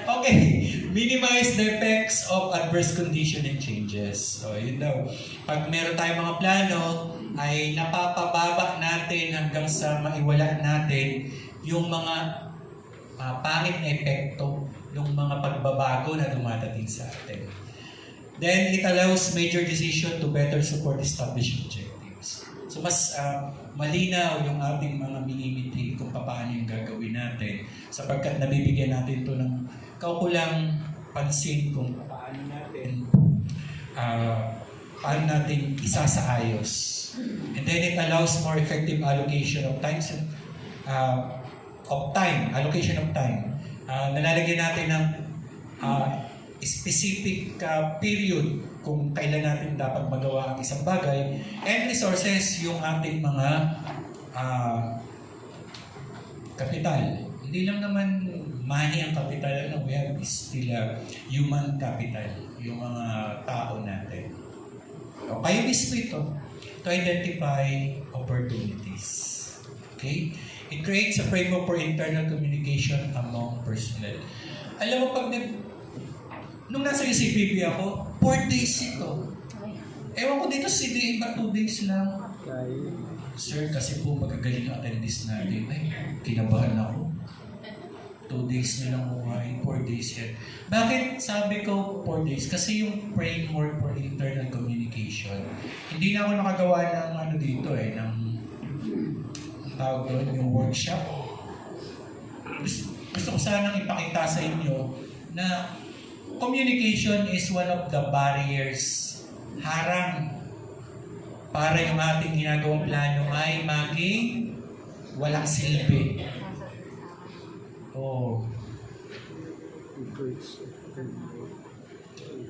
Okay. Minimize the effects of adverse condition and changes. So, yun daw. Pag meron tayong mga plano, ay napapababa natin hanggang sa maiwala natin yung mga pangit na epekto ng mga pagbabago na dumadating sa atin. Then, it allows major decision to better support established objectives. So, mas malinaw yung ating mga minimiti kung paano yung gagawin natin sapagkat nabibigyan natin ito ng kaukulang pansin kung paano natin isasaayos. And then, it allows more effective allocation of time. Allocation of time. Nalalagyan natin ng specific period kung kailan natin dapat magawa ang isang bagay. And resources, yung ating mga kapital. Hindi lang naman money ang kapital. We have still human capital. Yung mga tao natin. So, kayo mismo ito to identify opportunities. Okay? It creates a framework for internal communication among personnel. Alam mo, nung nasa UCPB ako, 4 days ito. Ewan ko dito, CDA ba 2 days lang? Sir, kasi po magagaling ang attendance natin. Ay, kinabahan ako. 2 days na lang kumain, 4 days yan. Bakit sabi ko 4 days? Kasi yung framework for internal communication, hindi na ako nakagawa ng dito ng tawag doon, yung workshop. Gusto ko sanang ipakita sa inyo na communication is one of the barriers, harang, para yung ating ginagawang plano ay maging walang silbi. Oh.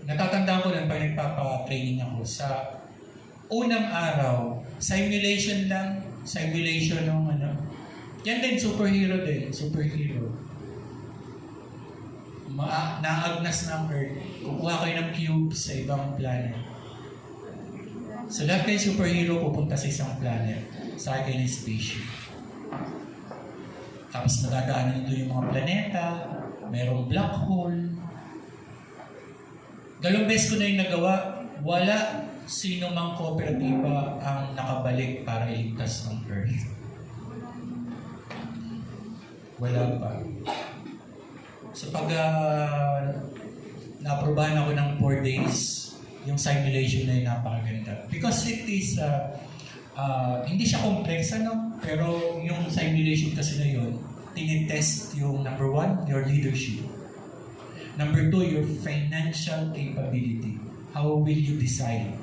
Natatandaan ko lang pag nagpapa-training ako sa unang araw, simulation lang, simulation ng ano. Yan din, superhero din, superhero. Naagnas ng Earth, kukuha kayo ng cube sa ibang planet. So lahat kayo superhero pupunta sa isang planet, sa akin yung spaceship. Tapos madadaanan nito yung mga planeta, merong black hole. 2 beses ko na yung nagawa, wala sino mang kooperatiba ang nakabalik para iligtas ng Earth. Wala pa. So pag na-aprobahan ako ng 4 days, yung simulation na yung napakaganda. Because it is, hindi siya complex, ano? Pero yung simulation kasi na yun, tinitest yung number 1, your leadership. Number 2, your financial capability. How will you decide?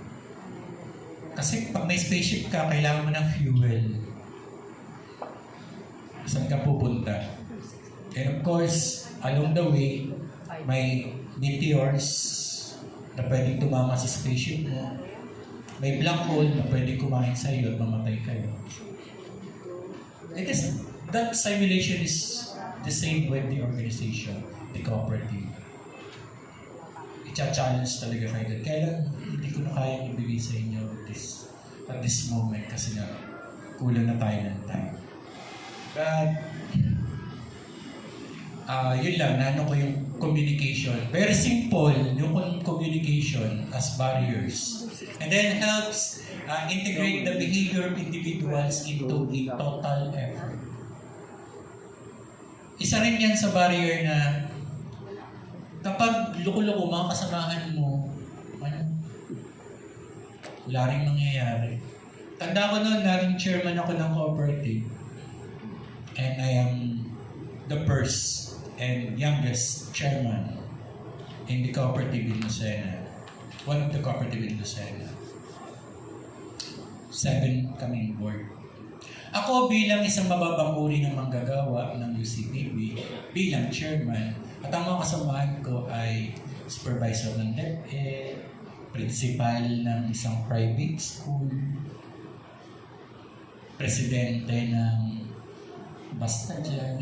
Kasi pag may spaceship ka, kailangan mo ng fuel. Saan ka pupunta? And of course, along the way, may meteors na pwedeng tumama sa spaceship mo. May black hole na pwedeng kumain sa iyo at mamatay kayo. That simulation is the same with the organization, the cooperative. I-challenge talaga kayo. Kaya hindi ko na kayang ibigay sa inyo at this moment kasi na kulang na tayo ng time. But, yun lang, nano ko yung communication. Very simple, yung communication as barriers. And then helps integrate the behavior of individuals into a total effort. Isa rin yan sa barrier na kapag loko-loko mga kasamahan mo, wala rin mangyayari. Tanda ko noon, naging chairman ako ng cooperative. And I am the first and youngest chairman in the cooperative in Lucena. One of the cooperative in Lucena. 7 kaming board. Ako bilang isang mababanguri ng manggagawa ng UCPB, bilang chairman, at ang mga kasamahan ko ay supervisor ng DepEd, principal ng isang private school, presidente ng basta dyan,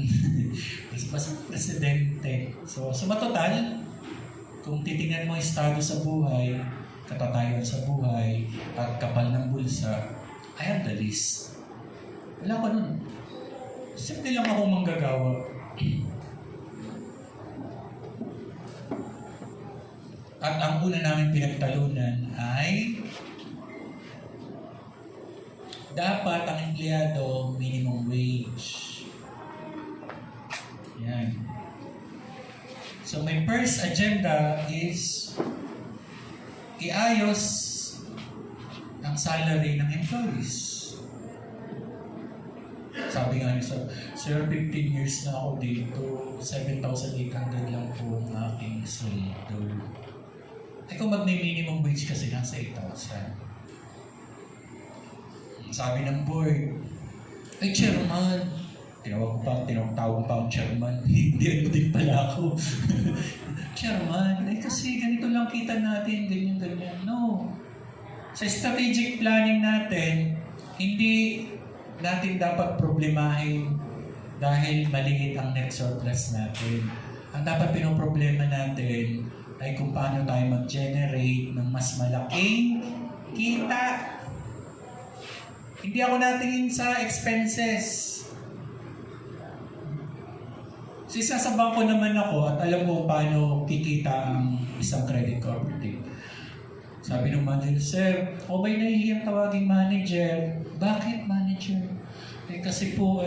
basta presidente. So matotal, kung titingnan mo yung estado sa buhay, katatayan sa buhay, at kapal ng bulsa, I have the list. Wala ko nun. Simple lang ako manggagawa. At ang una namin pinagtalunan ay dapat ang empleyado minimum wage. Yan. So my first agenda is iayos ang salary ng employees. Sabi nga niya, Sir, 15 years na ako dito, 7,800 lang po ang aking sweldo. Ay kung mag-minimum wage kasi nasa 8,000. Sabi ng board, ay chairman, tinawag pa ang chairman, hindi ano din pala ako. Chairman, ay kasi ganito lang kita natin, ganyan. No. Sa strategic planning natin, hindi natin dapat problemahin dahil maliit ang net surplus natin. Ang dapat pinoproblema natin ay kung paano tayo mag-generate ng mas malaking kita. Hindi ako natingin sa expenses. So isa sa bangko naman ako at alam ko paano kikita ang isang credit cooperative. Sabi ng manager, Sir, o ba'y nahihiyang tawaging manager? Bakit manager? Eh kasi po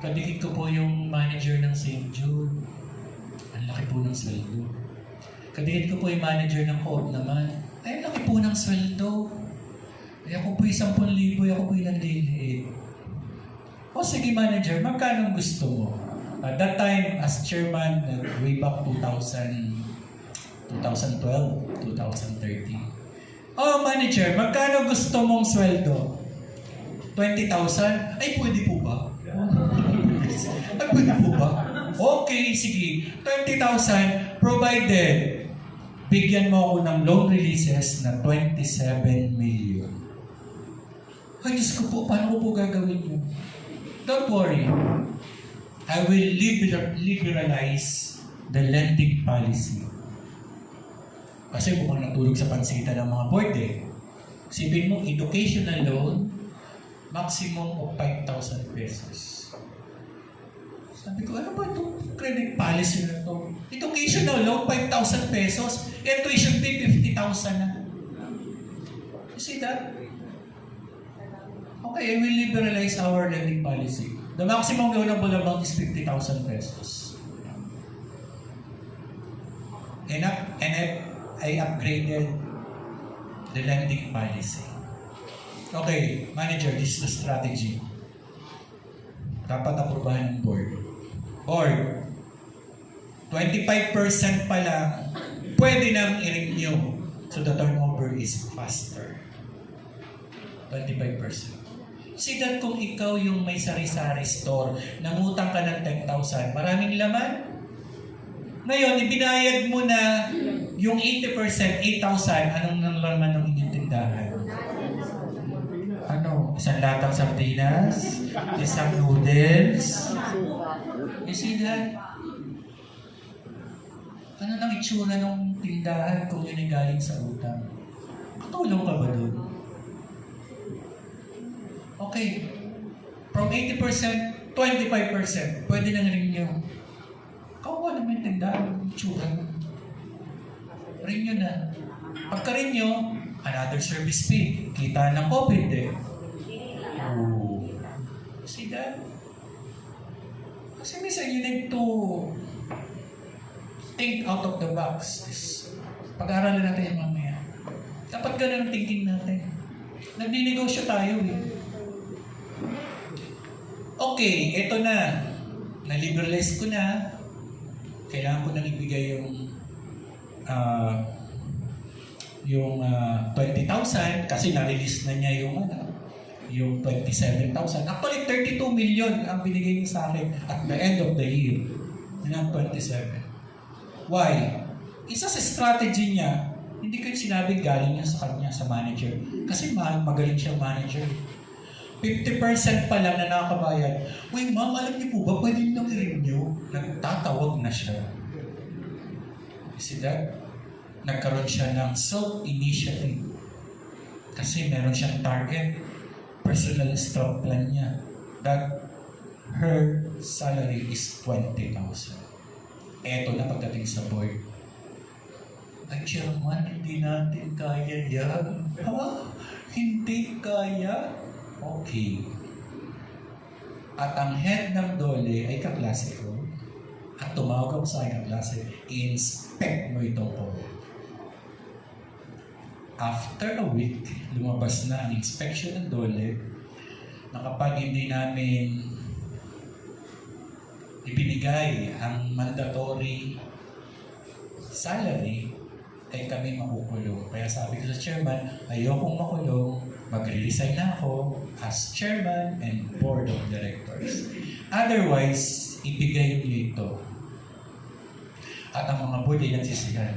kadikit ko po yung manager ng St. Jude. Ang laki po ng sweldo. Kadikit ko po yung manager ng Co-op naman. Ay, ang laki po ng sweldo. Eh ako po 10,000, ako po yung nanliliit. O sige manager, magkano gusto mo? At that time, as chairman, way back 2012, 2013. Oh manager, magkano gusto mong sweldo? 20,000? Ay pwede po ba? Ay pwede po ba? Okay, sige. 20,000 provided. Bigyan mo ako ng loan releases na 27 million. Ay, Diyos ko po, paano ko po gagawin yun? Don't worry. I will liberalize the lending policy. Kasi mukhang natulog sa pansitan ng mga board eh. Sipin mo, educational loan, maximum of 5,000 pesos. Sabi ko, ano ba itong credit policy na ito? Educational loan, 5,000 pesos. And tuition fee, 50,000 na. You see that? Okay, I will liberalize our lending policy. The maximum loanable amount is 50,000 pesos. And I upgraded the lending policy. Okay, manager, this is the strategy. Dapat aprobahan ng board. Board, 25% pa lang, pwede nang i-renew. So the turnover is faster. 25%. See that kung ikaw yung may sari-sari store, nangutang ka ng 10,000, maraming laman. Ngayon, ibinayad mo na yung 80%, 8,000, anong nang laman ng inyong tindahan? Ano? Isang latang sardinas? Isang noodles? You see that? Ano nang itsura ng tindahan kung yun ay galing sa utang? Katulong ka ba doon? Okay. From 80%, 25%, pwede nang renew. Kawa naman yung tindahan, itsura mo. Renew na. Pagka-renew, another service fee. Kita ng COVID eh. Oh. See that? Kasi minsan you need to think out of the box. Pag-aaralan natin yung mamaya. Dapat ganun ang thinking natin. Nagdinegosyo tayo eh. Okay, eto na. Na-liberalize ko na. Kailangan ko nang ibigay yung 20,000 kasi na-release na niya yung 27,000. Actually, 32 million ang binigay niya sa akin at the end of the year. Ng 27. Why? Isa sa strategy niya, hindi ko sinabing galing niya sa kanya, sa manager. Kasi magaling siya manager. 50% pa lang na nakakabayad. Uy, ma'am, alam niyo po ba, pwede niyo nang i-renew? Nagtatawag na siya. You see that? Nagkaroon siya ng self-initiative. Kasi meron siyang target, personal stock plan niya, that her salary is 20,000. Eto na pagdating sa board. Ay, chairman, hindi natin kaya yan. Ha? Hindi kaya? Okay. At ang head ng Dole ay kaklase ko. At tumawag ako sa akin kaklase, i-inspect mo itong audit. After a week, lumabas na ang inspection ng Dole na kapag hindi namin ibinigay ang mandatory salary, ay kami makukulong. Kaya sabi ko sa chairman, ayokong makulong, magre-resign na ako as chairman and board of directors. Otherwise, ibigay niyo ito. At ang mga board ay nagsisihan.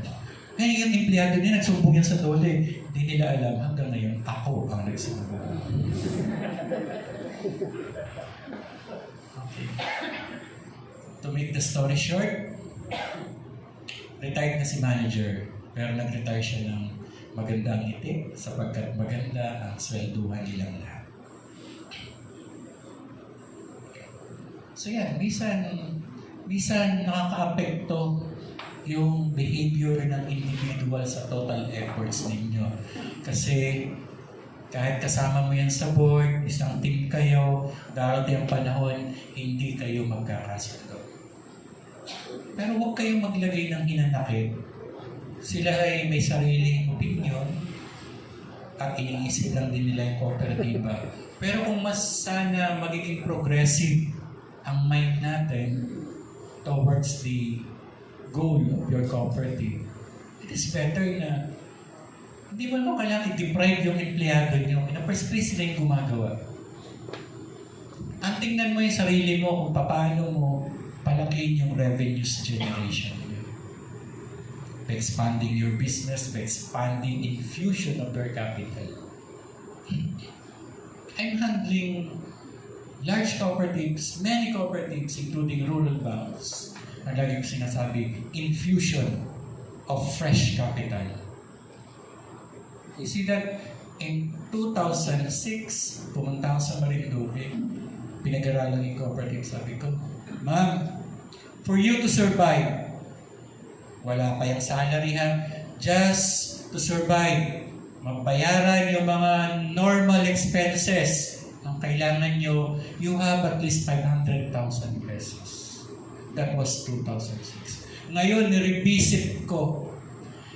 Ngayon, yung empleyado niya, nagsumbong yan sa Dole. Hindi nila alam, hanggang ngayon, ako ang nagsumbong. Okay. To make the story short, retired na si manager. Pero nag-retire siya ng maganda ang ngiti sapagkat maganda ang swelduhan nilang lahat. So yan, minsan nakaka-apekto yung behavior ng individual sa total efforts ninyo. Kasi kahit kasama mo yan sa board, isang team kayo, darating ang panahon, hindi kayo magkakasundo. Pero huwag kayong maglagay ng hinanakit. Sila ay may sariling opinion at iniisip lang din nila yung kooperatiba. Pero kung mas sana magiging progressive ang mind natin towards the goal of your cooperative, it is better na hindi mo naman kailangan i-deprive yung empleyado nyo. In the first place, sila yung gumagawa. Ang tingnan mo yung sarili mo kung paano palakihin yung revenues generation niyo. By expanding your business, by expanding infusion of your capital. I'm handling large cooperatives, many cooperatives, including rural banks. Ang lagi ko sinasabi, infusion of fresh capital. You see that in 2006, pumunta ako sa Marinduque, pinag-aralan yung cooperative, sabi ko, Ma'am, for you to survive, wala pa yung salary ha, just to survive, magbayaran yung mga normal expenses, ang kailangan nyo, you have at least 500,000 pesos. That was 2006. Ngayon, nirevisit ko,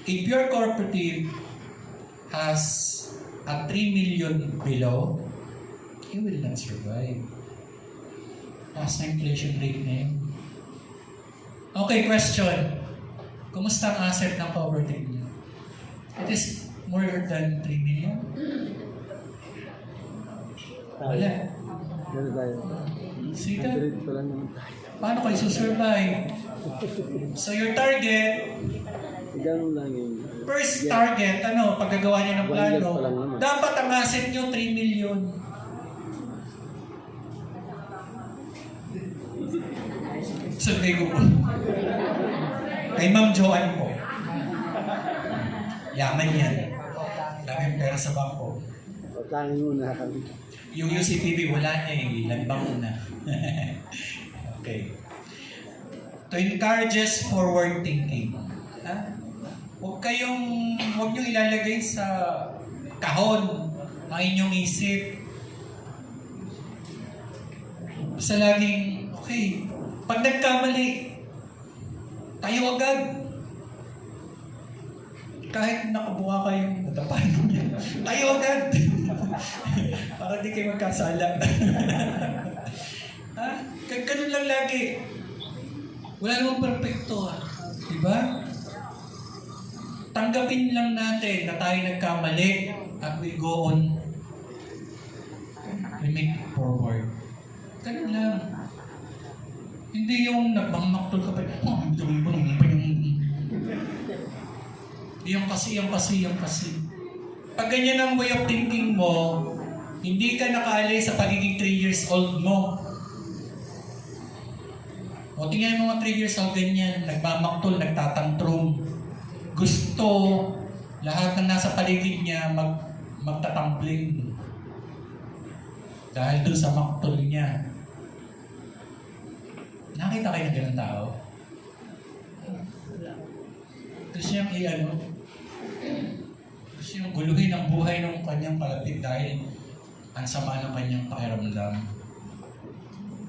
if your cooperative has a 3 million below, you will not survive. Taas na inflation rate na yun. Okay, question. Kumusta ang asset ng cooperative niyo? It is more than 3 million? Wala. Gano'n tayo. See that? Grade pa lang naman tayo. Paano kayo susurvive? So your target, Gano'n lang yung... first target, paggagawa niyo ng 1 year plano, pa lang naman. dapat ang asset niyo 3 million. Sabi ko po. Kay Ma'am Joanne po. Yaman yan. Daming pera sa bangko. Utangin muna kami. Yung UCPB, wala niya eh. Lambang na. Okay. To encourages forward thinking. Ha? Huwag nyo ilalagay sa kahon ang inyong isip. Basta laging, okay, pag nagkamali, tayo agad. Kahit nakabuha kayong natapanin niya, tayo agad. Para di kayo magkasala. Ha? Ganun lang lagi. Wala namang perfecto. Diba? Tanggapin lang natin na tayo nagkamali at we go on. We make it forward. Ganun lang. Hindi yung nagmamaktol ka pa. Yung kasi. Pag ganyan ang way of thinking mo, hindi ka nakaalay sa pagiging 3 years old mo. O tingnan yung mga 3 years old ganyan, nagmamaktol, nagtatantrum. Gusto lahat ng nasa paligid niya magtatumbling. Dahil doon sa maktol niya. Nakita kayo ng ganang tao? Gusto niyang gusto niyang guluhin ang buhay ng kanyang kalapit dahil ang sama ng kanyang pakiramdam.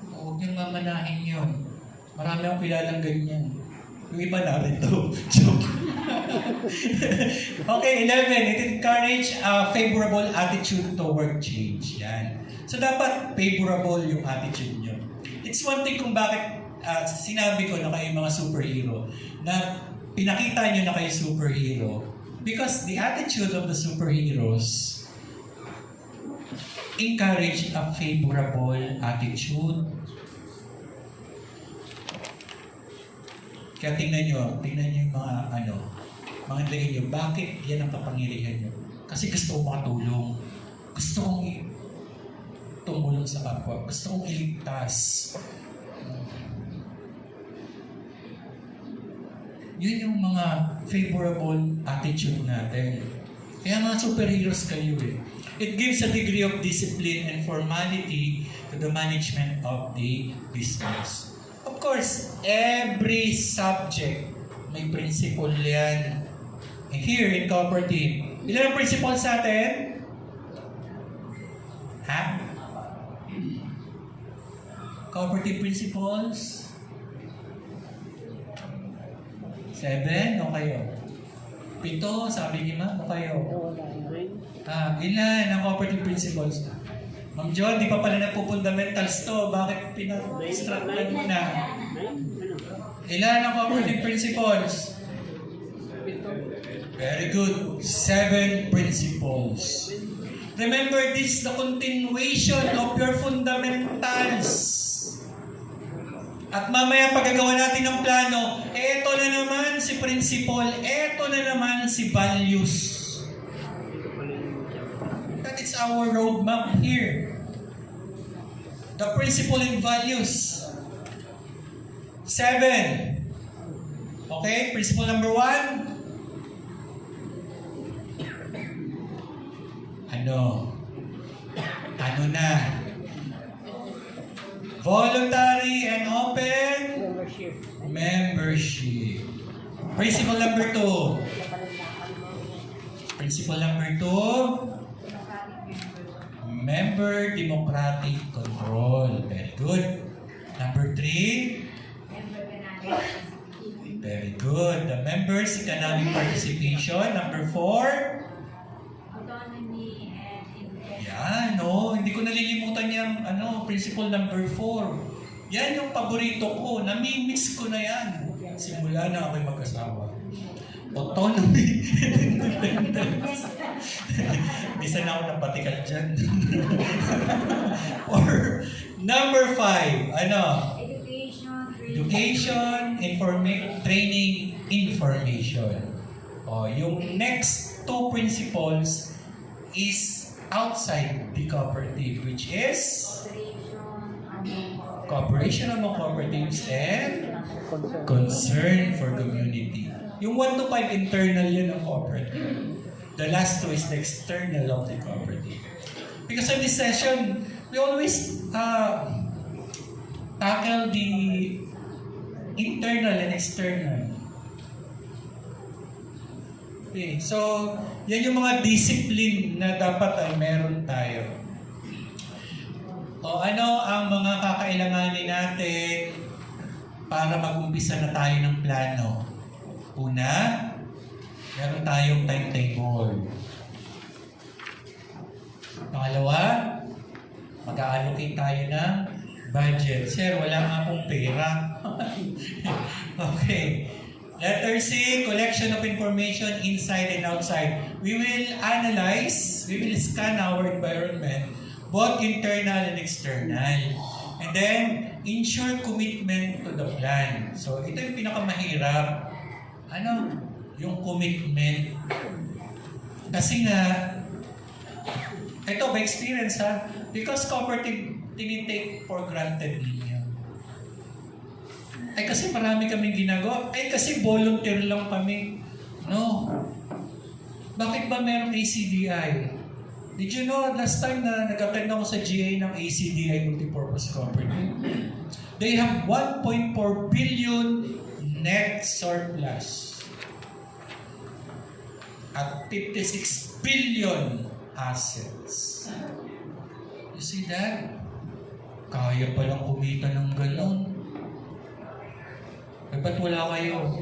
Huwag niyang mamanahin yun. Marami akong kilalang ganyan. Yung iba narito. Joke. Okay, 11. It encourage a favorable attitude toward change. Yan. So dapat favorable yung attitude niyo. It's one thing kung bakit sinabi ko na kayo mga superhero, na pinakita nyo na kayo superhero, because the attitude of the superheroes encourage a favorable attitude. Kaya tingnan nyo yung mga lagay nyo, bakit yan ang kapangyarihan nyo? Kasi gusto kong makatulong. Gusto kong tumulong sa kapwa. Gusto kong iligtas. Yun yung mga favorable attitude natin. Kaya mga superheroes kayo eh. It gives a degree of discipline and formality to the management of the business. Of course, every subject may principle yan. And here in cooperative, ilan ang principle sa atin? Ha? Cooperative principles? 7? O kayo? 7, sabi ni Ma? O kayo? Ilan ang cooperative principles? Ma'am John, di pa pala nagpo-fundamentals to. Bakit pinag-extractan mo na? Ilan ang cooperative principles? Very good. 7 principles. Remember, this is the continuation of your fundamentals. At mamaya pagkagawa natin ng plano, eto na naman si principle, eto na naman si values. That is our roadmap here. The principle and values. 7. Okay, principle number 1. Ano na? Voluntary and open membership. Principle number 2. Principle number 2. Member democratic control. Very good. Number 3. Very good. The members economic participation. Number 4. Autonomy and independence. Yan, no? Hindi ko nalilimutan yung principle number 4. Yan yung paborito ko. Nami-miss ko na yan. Simula na ako'y mag-asawa. Autonomy and independence. Bisa na ako napatikal dyan. Or number 5, Education, training, information. Yung next 2 principles is outside the cooperative, which is cooperation among cooperatives and concern for community. Yung 1 to 5 internal yun ng cooperative. The last 2 is the external of the cooperative. Because in this session, we always tackle the internal and external. Okay, so yan yung mga discipline na dapat ay meron tayo. Ano ang mga kakailanganin natin para mag-umpisa na tayo ng plano? Una, meron tayong timetable. Pangalawa, mag-allocate tayo ng budget. Sir, wala nga akong pera. Okay. Letter C, collection of information inside and outside. We will analyze, we will scan our environment, both internal and external. And then, ensure commitment to the plan. So, ito yung pinakamahirap. Yung commitment. Kasi nga, ito by experience ha, because cooperative tinitake for granted ninyo. Ay kasi marami kaming ginagawa. Ay kasi volunteer lang kami. No. Bakit ba merong ACDI? Did you know last time na nag-attend ako sa GA ng ACDI Multipurpose Cooperative? They have 1.4 billion net surplus at 56 billion assets. You see that? Kaya palang kumita ng gano'n. Eh, ba't wala kayo?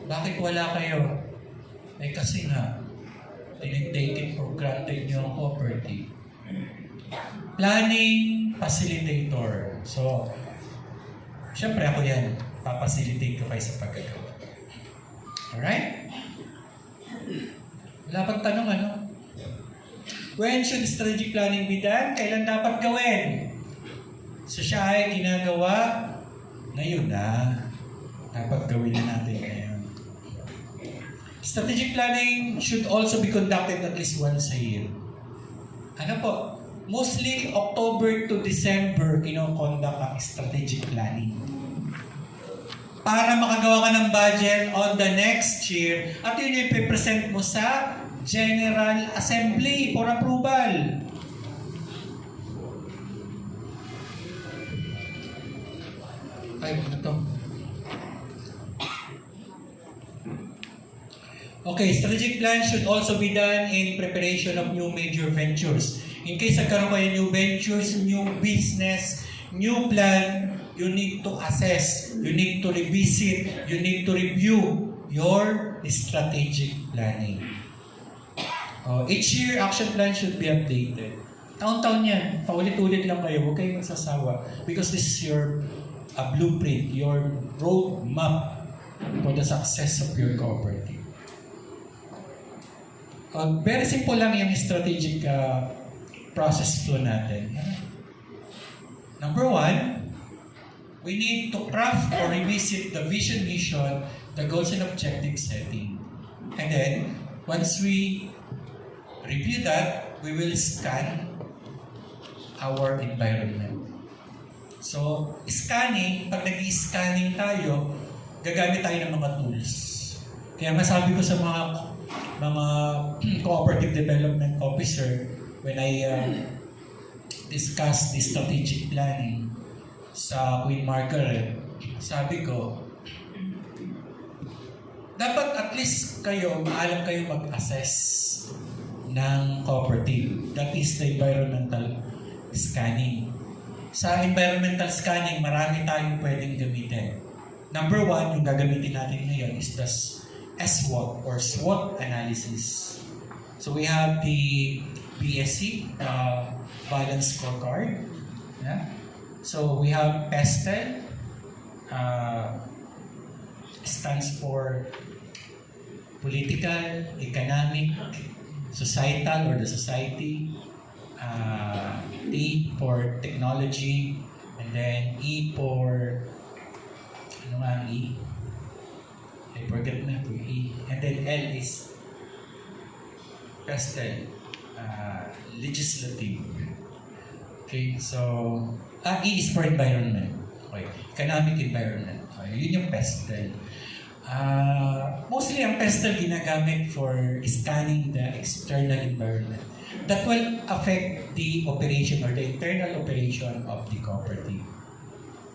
Bakit wala kayo? Eh, kasi nga, tinitake it for granted nyo ang property. Planning facilitator. So, syempre ako yan. Papacilitate ko kayo sa paggagawa. Alright? Wala pang tanong, When should strategic planning be done? Kailan dapat gawin? So siya ay ginagawa ngayon na. Dapat gawin na natin ngayon. Strategic planning should also be conducted at least once a year. Mostly October to December kino-conduct ang strategic planning. Para makagawa ka ng budget on the next year at yun yung ipipresent mo sa General Assembly for approval. Okay, strategic plan should also be done in preparation of new major ventures. In case nagkaroon kayo new ventures, new business, new plan, you need to assess, you need to revisit, you need to review your strategic planning. Each year, action plan should be updated. Taon-taon yan, paulit-ulit lang kayo, huwag kayong magsasawa. Because this is your blueprint, your roadmap for the success of your cooperative. Very simple lang yung strategic process flow natin. Number 1, we need to craft or revisit the vision, mission, the goals and objectives setting. And then, once we review that, we will scan our environment. So, scanning, pag nag-scanning tayo, gagamit tayo ng mga tools. Kaya masabi ko sa mga cooperative development officer when I discuss the strategic planning sa Queen Margaret, sabi ko, dapat at least kayo, maalam kayo mag-assess ng cooperative. That is the environmental scanning. Sa environmental scanning, marami tayong pwedeng gamitin. Number one, yung gagamitin natin ngayon is the SWOT or SWOT analysis. So we have the BSC, Balance Scorecard. Yeah? So we have PESTEL, stands for Political, Economic, Societal or the Society. T for Technology, and then E for ano nga ang E? I forget na po E. And then L is PESTEL, Legislative. Okay, so E is for Environment. Okay, Economic Environment. Okay, yun yung PESTEL. Mostly ang PESTEL ginagamit for scanning the external environment that will affect the operation or the internal operation of the cooperative.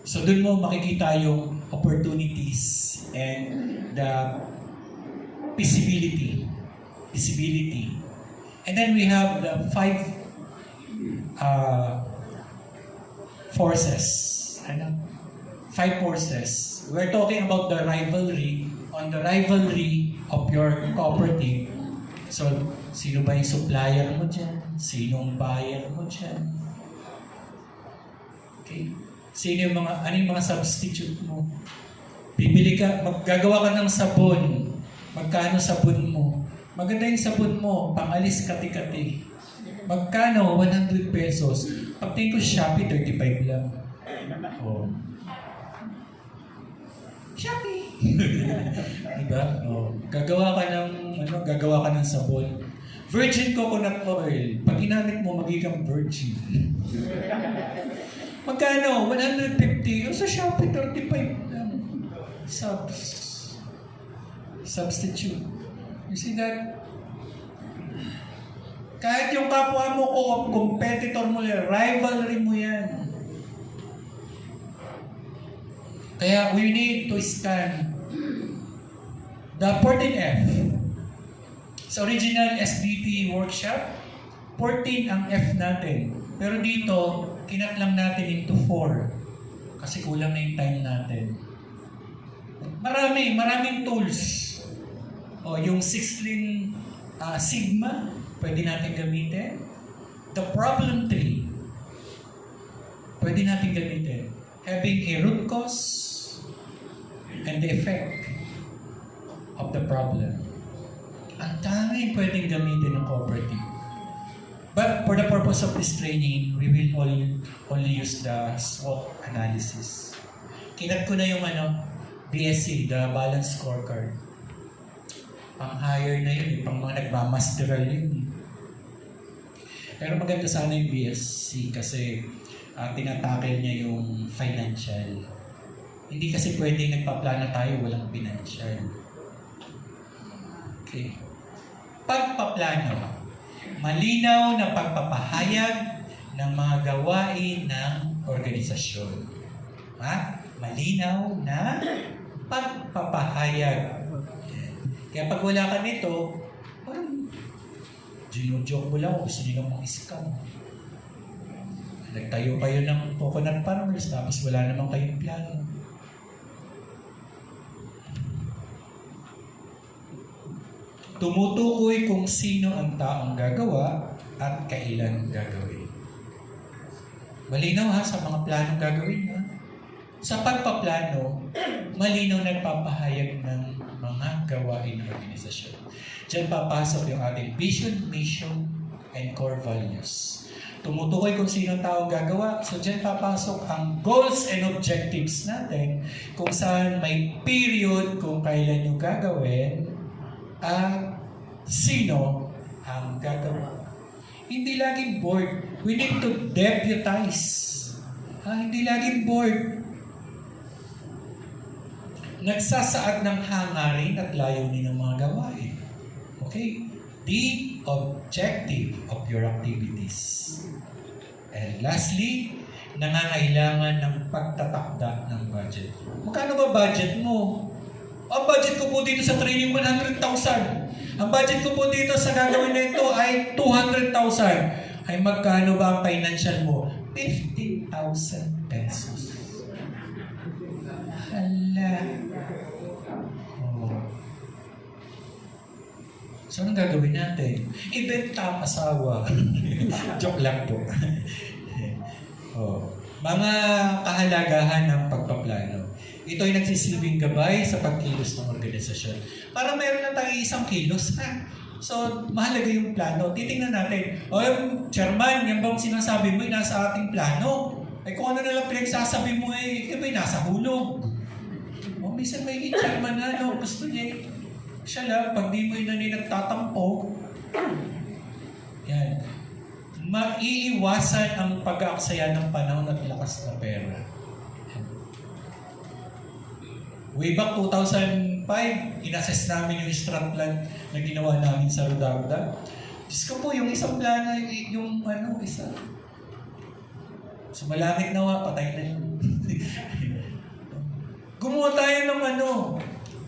So dun mo makikita yung opportunities and the visibility. And then we have the 5 forces. 5 forces. We're talking about the rivalry, on the rivalry of your cooperative. So, sino ba yung supplier mo dyan? Sinong buyer mo dyan? Okay? Ano yung mga substitute mo? Bibili ka, maggagawa ka ng sabon. Magkano sabon mo? Maganda yung sabon mo, pangalis kati-kati. Magkano? 100 pesos. Pagtingin ko Shopee, 35 lang. Oh. Shopee! Diba? Oh. Gagawa ka ng sabon. Virgin coconut oil. Pag ginamit mo, magiging virgin. Magkano? 150. O sa Shopee, 35 lang. Substitute. You see that? Kahit yung kapwa mo o competitor mo yan, rivalry mo yan. Kaya we need to scan the 14F. Sa original SBT workshop, 14 ang F natin. Pero dito, kinat lang natin into 4. Kasi kulang na yung time natin. Maraming tools. O, yung 6-lane Sigma, pwede natin gamitin. The problem tree, pwede natin gamitin. Having a root cause and the effect of the problem. Ang daming pwedeng gamitin ng cooperative. But for the purpose of this training, we will only use the SWOT analysis. Kinat ko na yung BSC, the Balance Scorecard. Pang-hire na yun, pang mga nagmamasteral yun. Pero maganda sana yung BSC kasi tinatakel niya yung financial. Hindi kasi pwedeng nagpaplano tayo, walang financial. Okay. Pagpaplano. Malinaw na pagpapahayag ng mga gawain ng organisasyon. Malinaw na pagpapahayag. Kaya pag wala ka nito, parang ginujoke mo lang kung gusto nilang mag-scam. Nagtayo kayo ng coconut farmers tapos wala namang kayong plano. Tumutukoy kung sino ang taong gagawa at kailan gagawin. Malinaw sa mga planong gagawin Sa pagpaplano, malinaw na nagpapahayag ng mga gawain ng organisasyon. Diyan papasok yung ating vision, mission, and core values. tumutukoy kung sino ang tao gagawa. So dyan papasok ang goals and objectives natin, kung saan may period kung kailan yung gagawin, at sino ang gagawa. Hindi laging bored. We need to deputize. Hindi laging bored. Nagsasaad ng hangarin at layunin ng mga gawain. Okay? The objective of your activities. And lastly, nangangailangan ng pagtatakda ng budget. Magkano ba budget mo? Ang budget ko po dito sa training, 100,000. Ang budget ko po dito sa gagawin na ito ay 200,000. Ay magkano ba ang financial mo? 15,000 pesos. Hala. Oh. So, anong gagawin natin? Ibenta ang asawa. Joke lang po. Oh. Mga kahalagahan ng pagpaplano. Ito ay nagsisilbing gabay sa pagkilos ng organisasyon. Para mayroon na tayo isang kilos. So, mahalaga yung plano. Titingnan natin. Chairman, yan bang sinasabi mo ay nasa ating plano? Ay kung ano na lang pinagsasabi mo ay nasa hulog. Minsan may chairman na, gusto niya siya lang, pag di mo yun na nagtatampo, yan. Maiiwasan ang pag-aaksaya ng panahon at lakas na pera. Way back 2005, inassess namin yung strat plan na ginawa namin sa Ruda-Ruda. Diyos ko po, yung isang plano, yung isa. Sumalamig na patay na yun. Gumawa tayo ng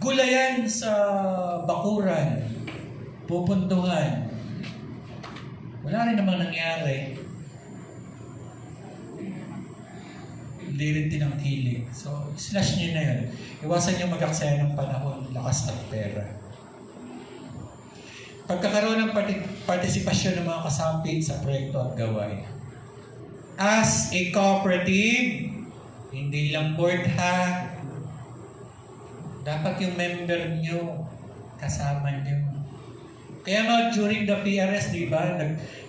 gulayan sa bakuran, pupuntuhan. Wala rin namang nangyari. Hindi rin tinangkilik. So, slash nyo na yun. Iwasan nyo mag-aksaya ng panahon, lakas at pera. Pagkakaroon ng partisipasyon ng mga kasapi sa proyekto at gawain. As a cooperative, hindi lang board ha, dapat yung member nyo, kasama nyo. Kaya nga during the PRS, di ba,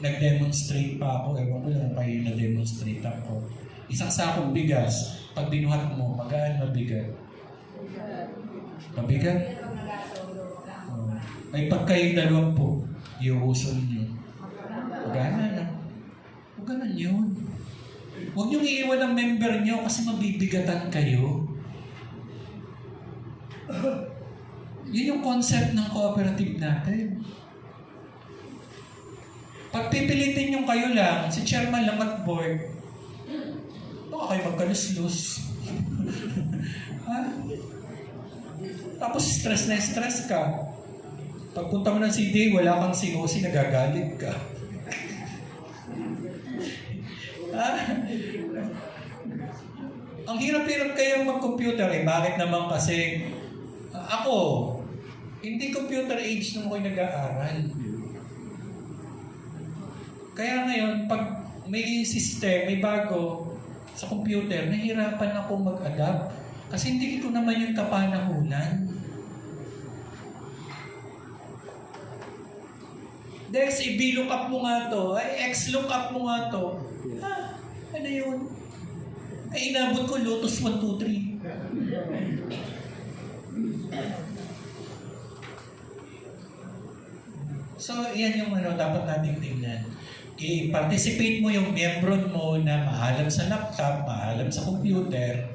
nag-demonstrate pa ako. Ewan ko lang kayo na-demonstrate ako. Isang sakong bigas, pag binuhat mo, magaan mabigat. Mabigat? Oh. Ay pag kayong 20, iuuson nyo. Magana na. Huwag ganun yun. Huwag nyo iiwan ang member nyo kasi mabibigatan kayo. Yun yung concept ng cooperative natin. Pag pipilitin yung kayo lang, si chairman lang at board, baka kayo magkaluslus. Ha? Tapos stress na stress ka. Pagpunta mo ng CD, wala kang COC, nagagalit ka. Ha? Ang hirap-hirap kayong mag-computer bakit naman kasi ako, hindi computer age nung ako'y nag-aaral. Kaya ngayon, pag may system, may bago sa computer, nahihirapan ako mag-adapt. Kasi hindi ko naman yung kapanahunan. Dex, i-lookup mo nga to. Ay, X-lookup mo nga to. Ano yun? Ay, inabot ko Lotus 1, 2, 3. So, yan yung dapat nating tingnan. I-participate mo yung miyembro mo na maalam sa laptop, maalam sa computer.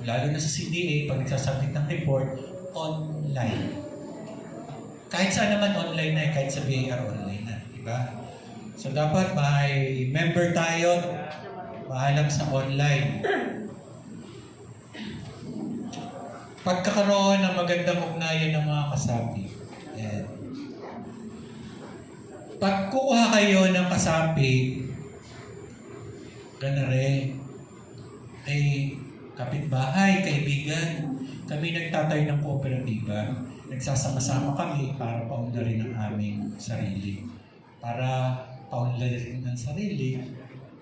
Lalo na sa CDA, pag nagsasubmit ng report, online. Kahit saan naman online na, kahit sa BAR online na. Diba? So, dapat may member tayo, maalam sa online. Pagkakaroon ng magandang ugnayan ng mga kasapi. Yan. Pag kukuha kayo ng kasapi, gana rin, ay kapitbahay, kaibigan, kami nagtatayo ng kooperatiba. Nagsasama-sama kami para paunlarin ang aming sarili. Para paunlarin ng sarili,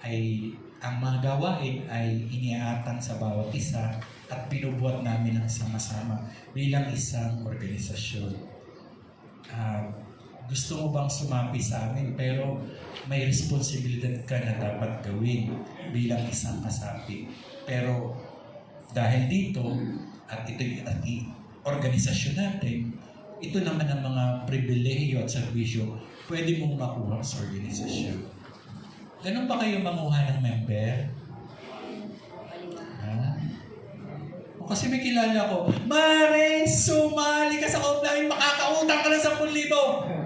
ay ang mga gawain ay iniaatang sa bawat isa at pinubuhat namin ng sama-sama bilang isang organisasyon. gusto mo bang sumapi sa amin? Pero may responsibilidad ka na dapat gawin bilang isang kasapi. Pero dahil dito, at ito'y organisasyon natin, ito naman ang mga pribilehiyo at serbisyo pwede mong makuha sa organisasyon. Ganun ba kayo manguha ng member? Ha? O kasi may kilala ko, Mare, sumali ka sa loob namin, makakautang ka ng 10,000.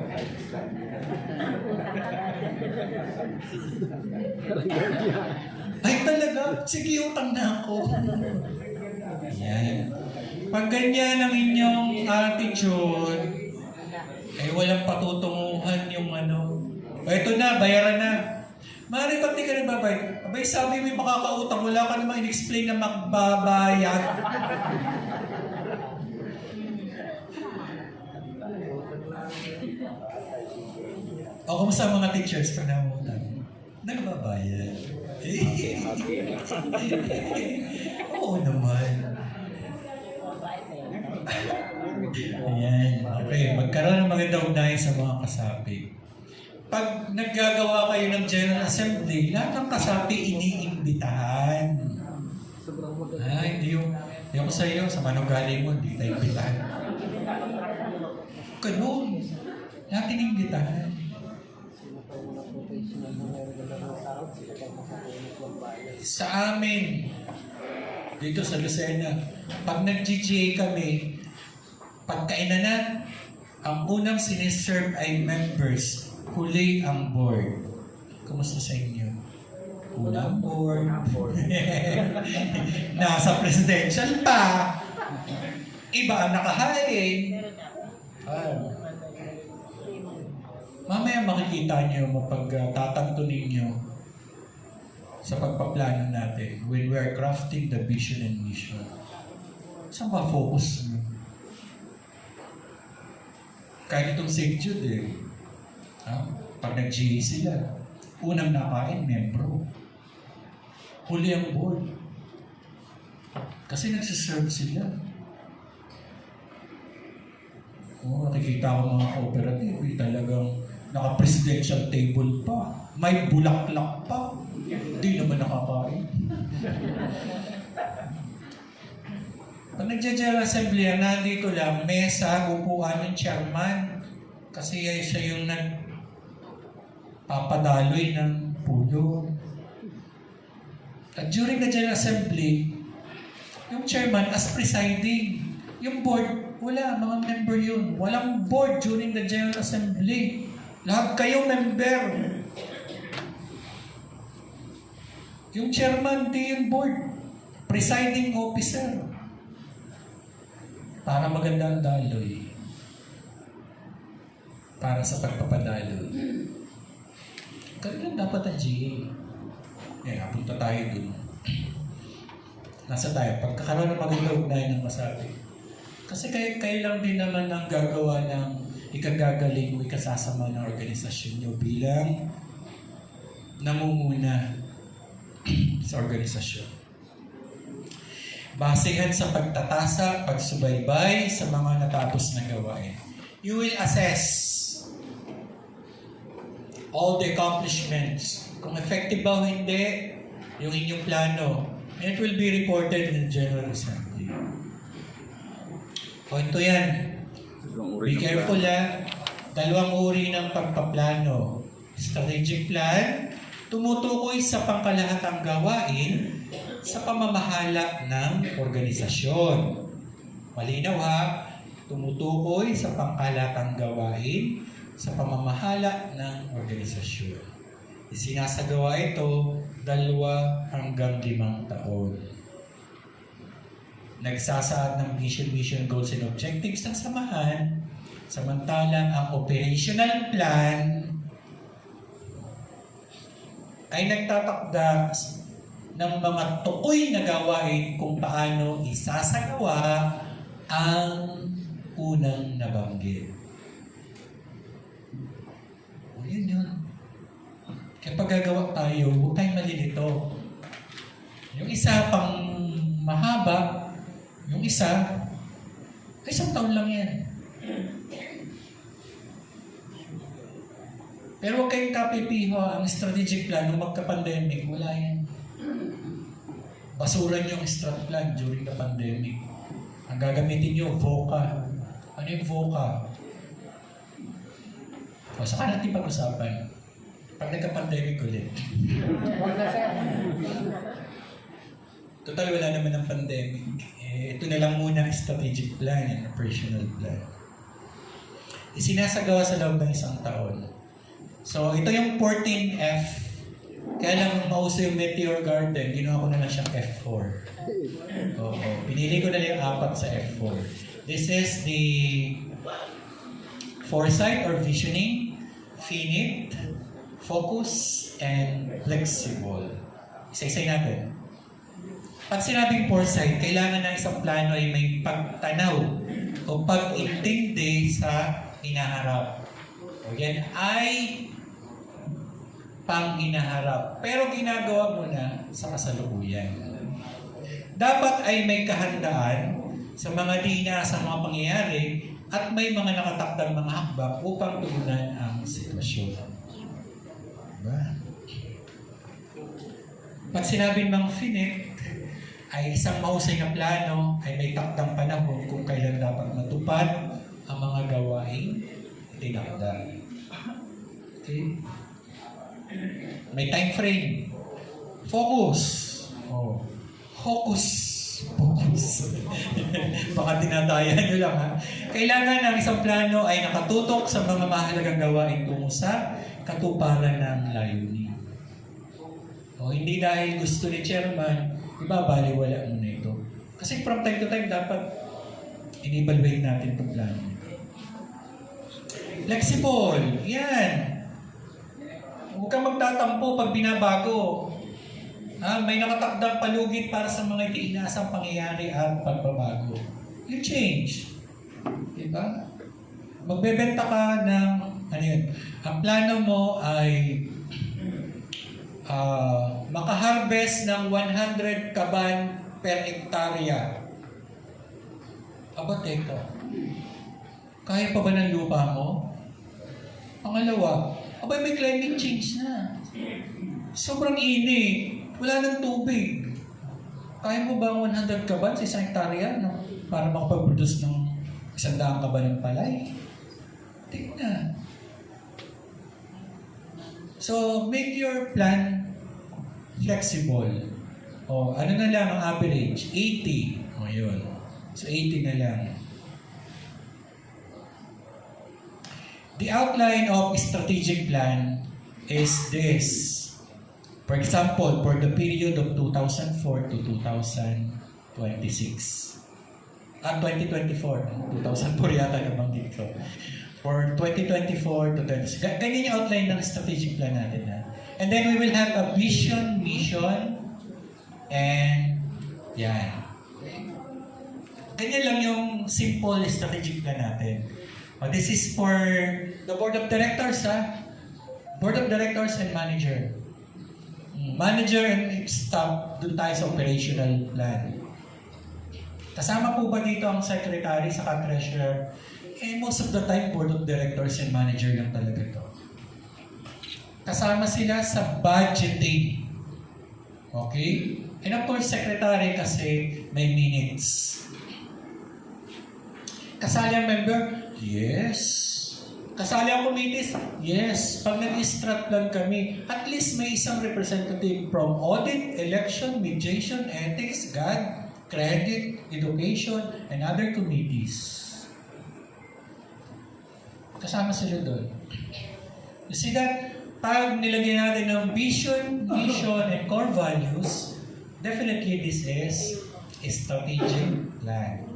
Ay talaga? Sige, utang na ako. Yan. Pag ganyan ang inyong attitude, ay walang patutunguhan yung ano. O ito na, bayaran na. Mari, ba't di ka nagbabayad? Abay, sabi mo yung makakautang, wala ka namang in-explain na magbabayad. O, kumusta ang mga teachers pag namutang? Nagbabayad. Oo naman. Ayan. Okay, magkaroon ng magandang ugnayan sa mga kasapi. Pag naggagawa kayo ng General Assembly, lahat ng kasapi iniimbitahan. Hindi yung sa iyo, sa manugali mo, hindi tayo imbitahan. Ganun. Lahat iniimbitahan. Sa amin, dito sa Lucena, pag nag-GGA kami, pagkainan na, ang unang siniserve ay members, huli ang board. Kumusta sa inyo? Unang board. Nasa presidential pa. Iba ang nakahain. Mamaya makikita niyo mapagtatanto ninyo sa pagpaplano natin when we are crafting the vision and mission. Saan ba focus niyo? Kahit itong St. Jude pag nag-GA sila, unang nakain, membro. Huli ang board. Kasi nagsiserve sila. Nakikita ko mga cooperative, talagang naka-presidential table pa. May bulaklak pa. Hindi naman nakakain. Pag nag-general assembly, nandito lang, mesa, upuan ng chairman. Kasi siya yung nagpapadaloy ng pulo. At during the general assembly, yung chairman as presiding. Yung board, wala, mga member yun. Walang board during the general assembly. Lahat kayo member. Yung chairman, di yung board. Presiding officer. Para maganda ang daloy. Para sa pagpapadaloy. Kailan dapat ang GA? Napunta tayo dun. Nasa tayo, pagkakaroon ng magandang ugnayan ng masabi. Kasi kayo lang din naman ang gagawa ng ikagagaling o ikasasama ng organisasyon nyo bilang namumuna sa organisasyon. Basehan sa pagtatasa, pagsubaybay sa mga natapos na gawain. You will assess all the accomplishments. Kung effective ba o hindi, yung inyong plano. And it will be reported in the General Assembly. O ito yan. Be careful Dalawang uri ng pagpaplano. Strategic plan, tumutukoy sa pangkalahatang gawain sa pamamahala ng organisasyon. Malinaw tumutukoy sa pangkalahatang gawain sa pamamahala ng organisasyon. Isinasagawa ito 2 hanggang 5 taon. Nagsasaad ng mission, goals, and objectives ng samahan, samantalang ang operational plan ay nagtatakda ng mga tukoy na gawain kung paano isasagawa ang unang nabanggit. Yun. Kaya pag gagawa tayo, huwag tayong malilito. Yung isa pang mahaba, yung isa, 1 taon lang yan. Pero huwag kayong kapipiho, ang strategic plan nung magka-pandemic, wala yan. Basuran yung strat plan during the pandemic. Ang gagamitin nyo, VOCA. Ano yung VOCA? O, saka natin pag-usapan. Pag nagka-pandemic ulit. Huwag na sir. Total, wala naman ng pandemic. Ito na lang muna ang strategic plan and operational plan. Isinasagawa sa loob ng isang taon. So, ito yung 14F. Kaya lang mauso yung Meteor Garden, ginawa ko na lang siyang F4. Oo, pinili ko na lang yung 4 sa F4. This is the foresight or visioning, finite, focus, and flexible. Isa-isay natin. Pag sinabing foresight, kailangan ng isang plano ay may pagtanaw o pag-intindi sa hinaharap. O yan ay pang-hinaharap. Pero ginagawa mo na sa kasalukuyan. Dapat ay may kahandaan sa mga di inaasang mga pangyayari at may mga nakatakdang mga hakbang upang tugunan ang sitwasyon. Diba? Pag sinabing mga finite, ay isang mahusay na plano ay may takdang panahon kung kailan dapat matupad ang mga gawaing tinakda. Okay? May time frame. Focus. Oh. Focus. Focus. Baka dinadayan nyo lang ha. Kailangan ng isang plano ay nakatutok sa mga mahalagang gawain tungo sa katuparan ng layunin. O hindi dahil gusto ni chairman, ibabaliwala muna ito. Kasi from time to time, dapat in-evaluate natin itong plano. Flexible. Yan. Huwag kang magtatampo pag binabago. May nakatakdang palugit para sa mga inaasang pangyayari at pagbabago. You change. Diba? Magbebenta ka ng, ano yun, ang plano mo ay makaharvest ng 100 kaban per hektarya. Aba, teka. Kaya pa ba ng lupa mo? Pangalawa, abay may climate change na. Sobrang init. Wala ng tubig. Kaya mo ba ang 100 kaban sa isang hektarya para makapag-produce ng 100 kaban ng palay? Tingnan. So, make your plan flexible. O, ano na lang ang average? 80. O, yun. So, 80 na lang. The outline of strategic plan is this. For example, for the period of 2004 to 2026. 2024. 2004 yata nabanggit ko. For 2024 to 2026. Ganyan yung outline ng strategic plan natin. And then we will have a vision, mission, and yan. Ganyan lang yung simple strategic plan natin. This is for the board of directors, Board of directors and manager. Manager and staff, doon tayo sa operational plan. Kasama po ba dito ang secretary sa treasurer? Most of the time, board of directors and manager lang talaga to. Kasama sila sa budgeting. Okay? And of course, secretary kasi may minutes. Kasali ang member? Yes. Kasali ang committees? Yes. Pag nag-strat plan kami, at least may isang representative from audit, election, mediation, ethics, GAD, credit, education, and other committees. Kasama sila doon. You see that? Pag nilagyan natin ng vision, mission, and core values, definitely this is a strategic plan.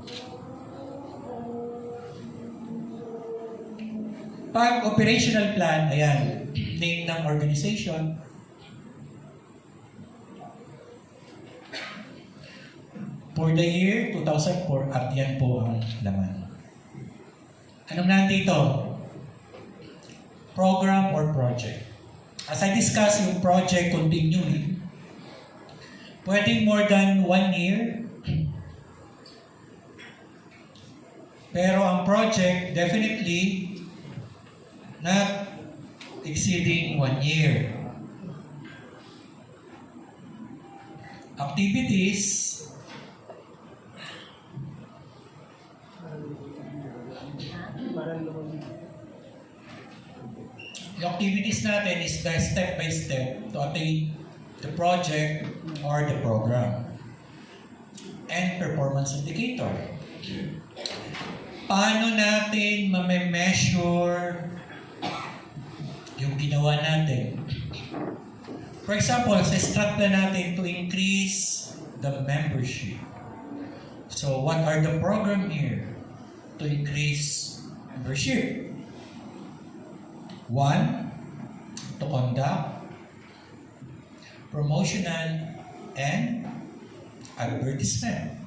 Pag operational plan, ayan, name ng organization. For the year 2004, at yan po ang laman. Anong nandito? Program or project. As I discussed, yung project continuing. Pwedeng more than 1 year. Pero ang project, definitely, not exceeding 1 year. Activities yung activities natin is the step by step to attain the project or the program. And performance indicator. Paano natin ma-measure yung ginawa natin? For example, sa strat plan natin to increase the membership. So, what are the program here to increase membership? 1, to conduct promotional and advertisement.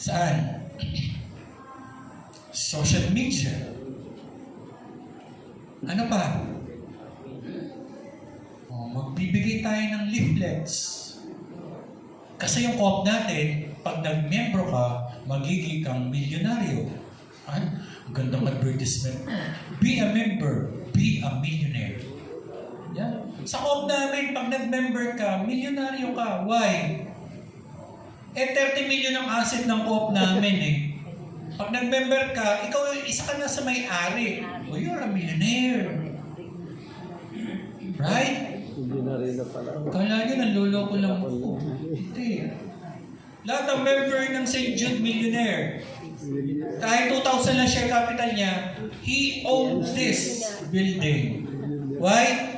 Saan? Social media. Ano pa? Magbibigay tayo ng leaflets. Kasi yung co-op natin, pag nag-membro ka, magiging kang milyonaryo. Ang gandang advertisement. Be a member, be a millionaire. Yeah. Sa co-op namin, pag nag-member ka, milyonaryo ka. Why? 30 million ang asset ng co-op namin eh. Pag nag-member ka, ikaw isa ka na sa may-ari. Oh, you're a millionaire. Right? Hindi na rin na pala. Kala nyo, nanloloko lang ako. Hindi. Lahat ng member ng St. Jude Millionaire, kahit 2,000 lang share capital niya, he owns this building. Why?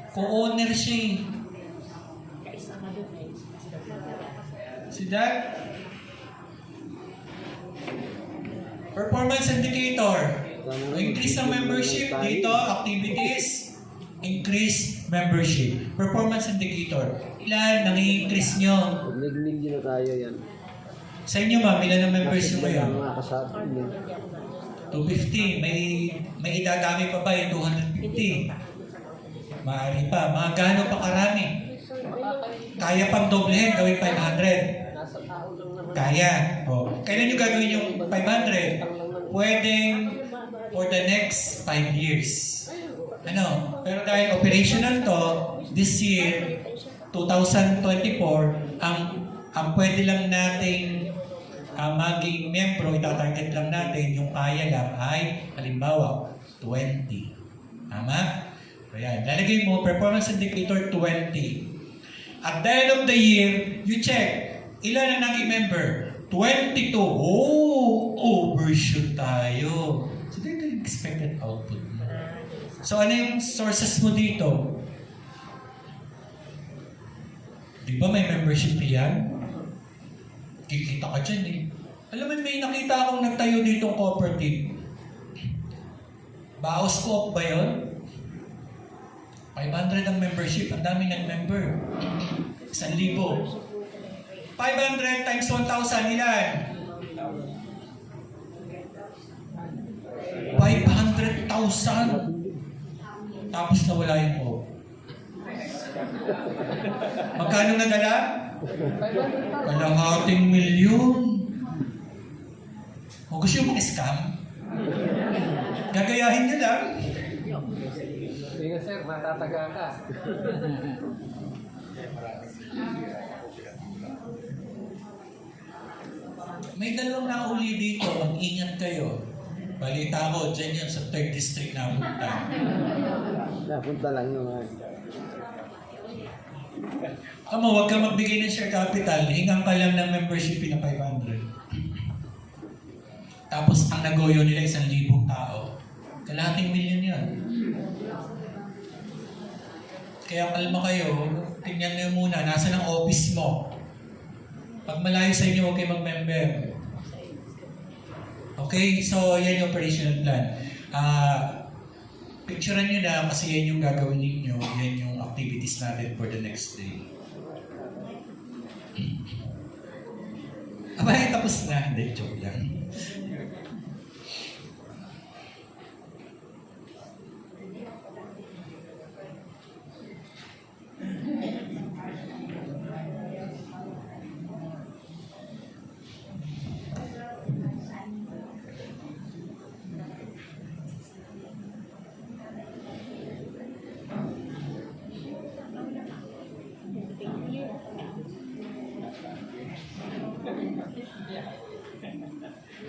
Co-owner siya. See that? Performance indicator. Increase ng membership dito, activities, increase membership. Performance indicator. Ilan nang-i-increase nyo? Pag nag-million na tayo yan. Sa inyo ma'am, ilan ang members nyo ngayon? Mga kasabi niya. 250. May idadami pa ba yung 250? Maaari pa. Mga gaano pa karami? Kaya pang doblehin, gawin 500. Kaya. O. Kailan nyo gagawin yung 500? Pwedeng for the next 5 years. Ano? Pero dahil operational to, this year, 2024, ang pwede lang nating maging membro, itatarget lang natin, yung kaya lang ay, halimbawa, 20. Tama? Ayan. Lalagay mo, performance indicator 20. At the end of the year, you check, ilan ang naging member? 22. Oh, overshoot tayo. So, dito yung expected output mo. So, ano yung sources mo dito? Di ba may membership yan? Kikita ka dyan eh. Alam mo, may nakita akong nagtayo dito cooperative. Baos Co-op ba yun? 500 ang membership. Ang dami nag-member. 1,000. 500 times 1,000, ilan? 500,000. Tapos nawala yung co-op. Magkano nadala? Kalahating milyon. O gusto yung mag-scam? Gagayahin nyo lang. Sige sir, matataga ka. May dalawang nahuli dito. Mag-ingat kayo. Balita ko, dyan yun sa 3rd district na punta. Napunta lang naman. Kamo, huwag ka magbigay ng share capital. Hingang ka lang ng membership na 500. Tapos ang nagoyo nila 1,000 tao. Kalahating milyon yun. Kaya kalma kayo, tingnan nyo muna, nasa ng office mo. Pag malayo sa inyo, huwag kayo mag-member. Okay, so yan yung operational plan. Picturean nyo na kasi yan yung gagawin ninyo, yan yung activities natin for the next day. Abay, tapos na. Hindi, joke lang. Sa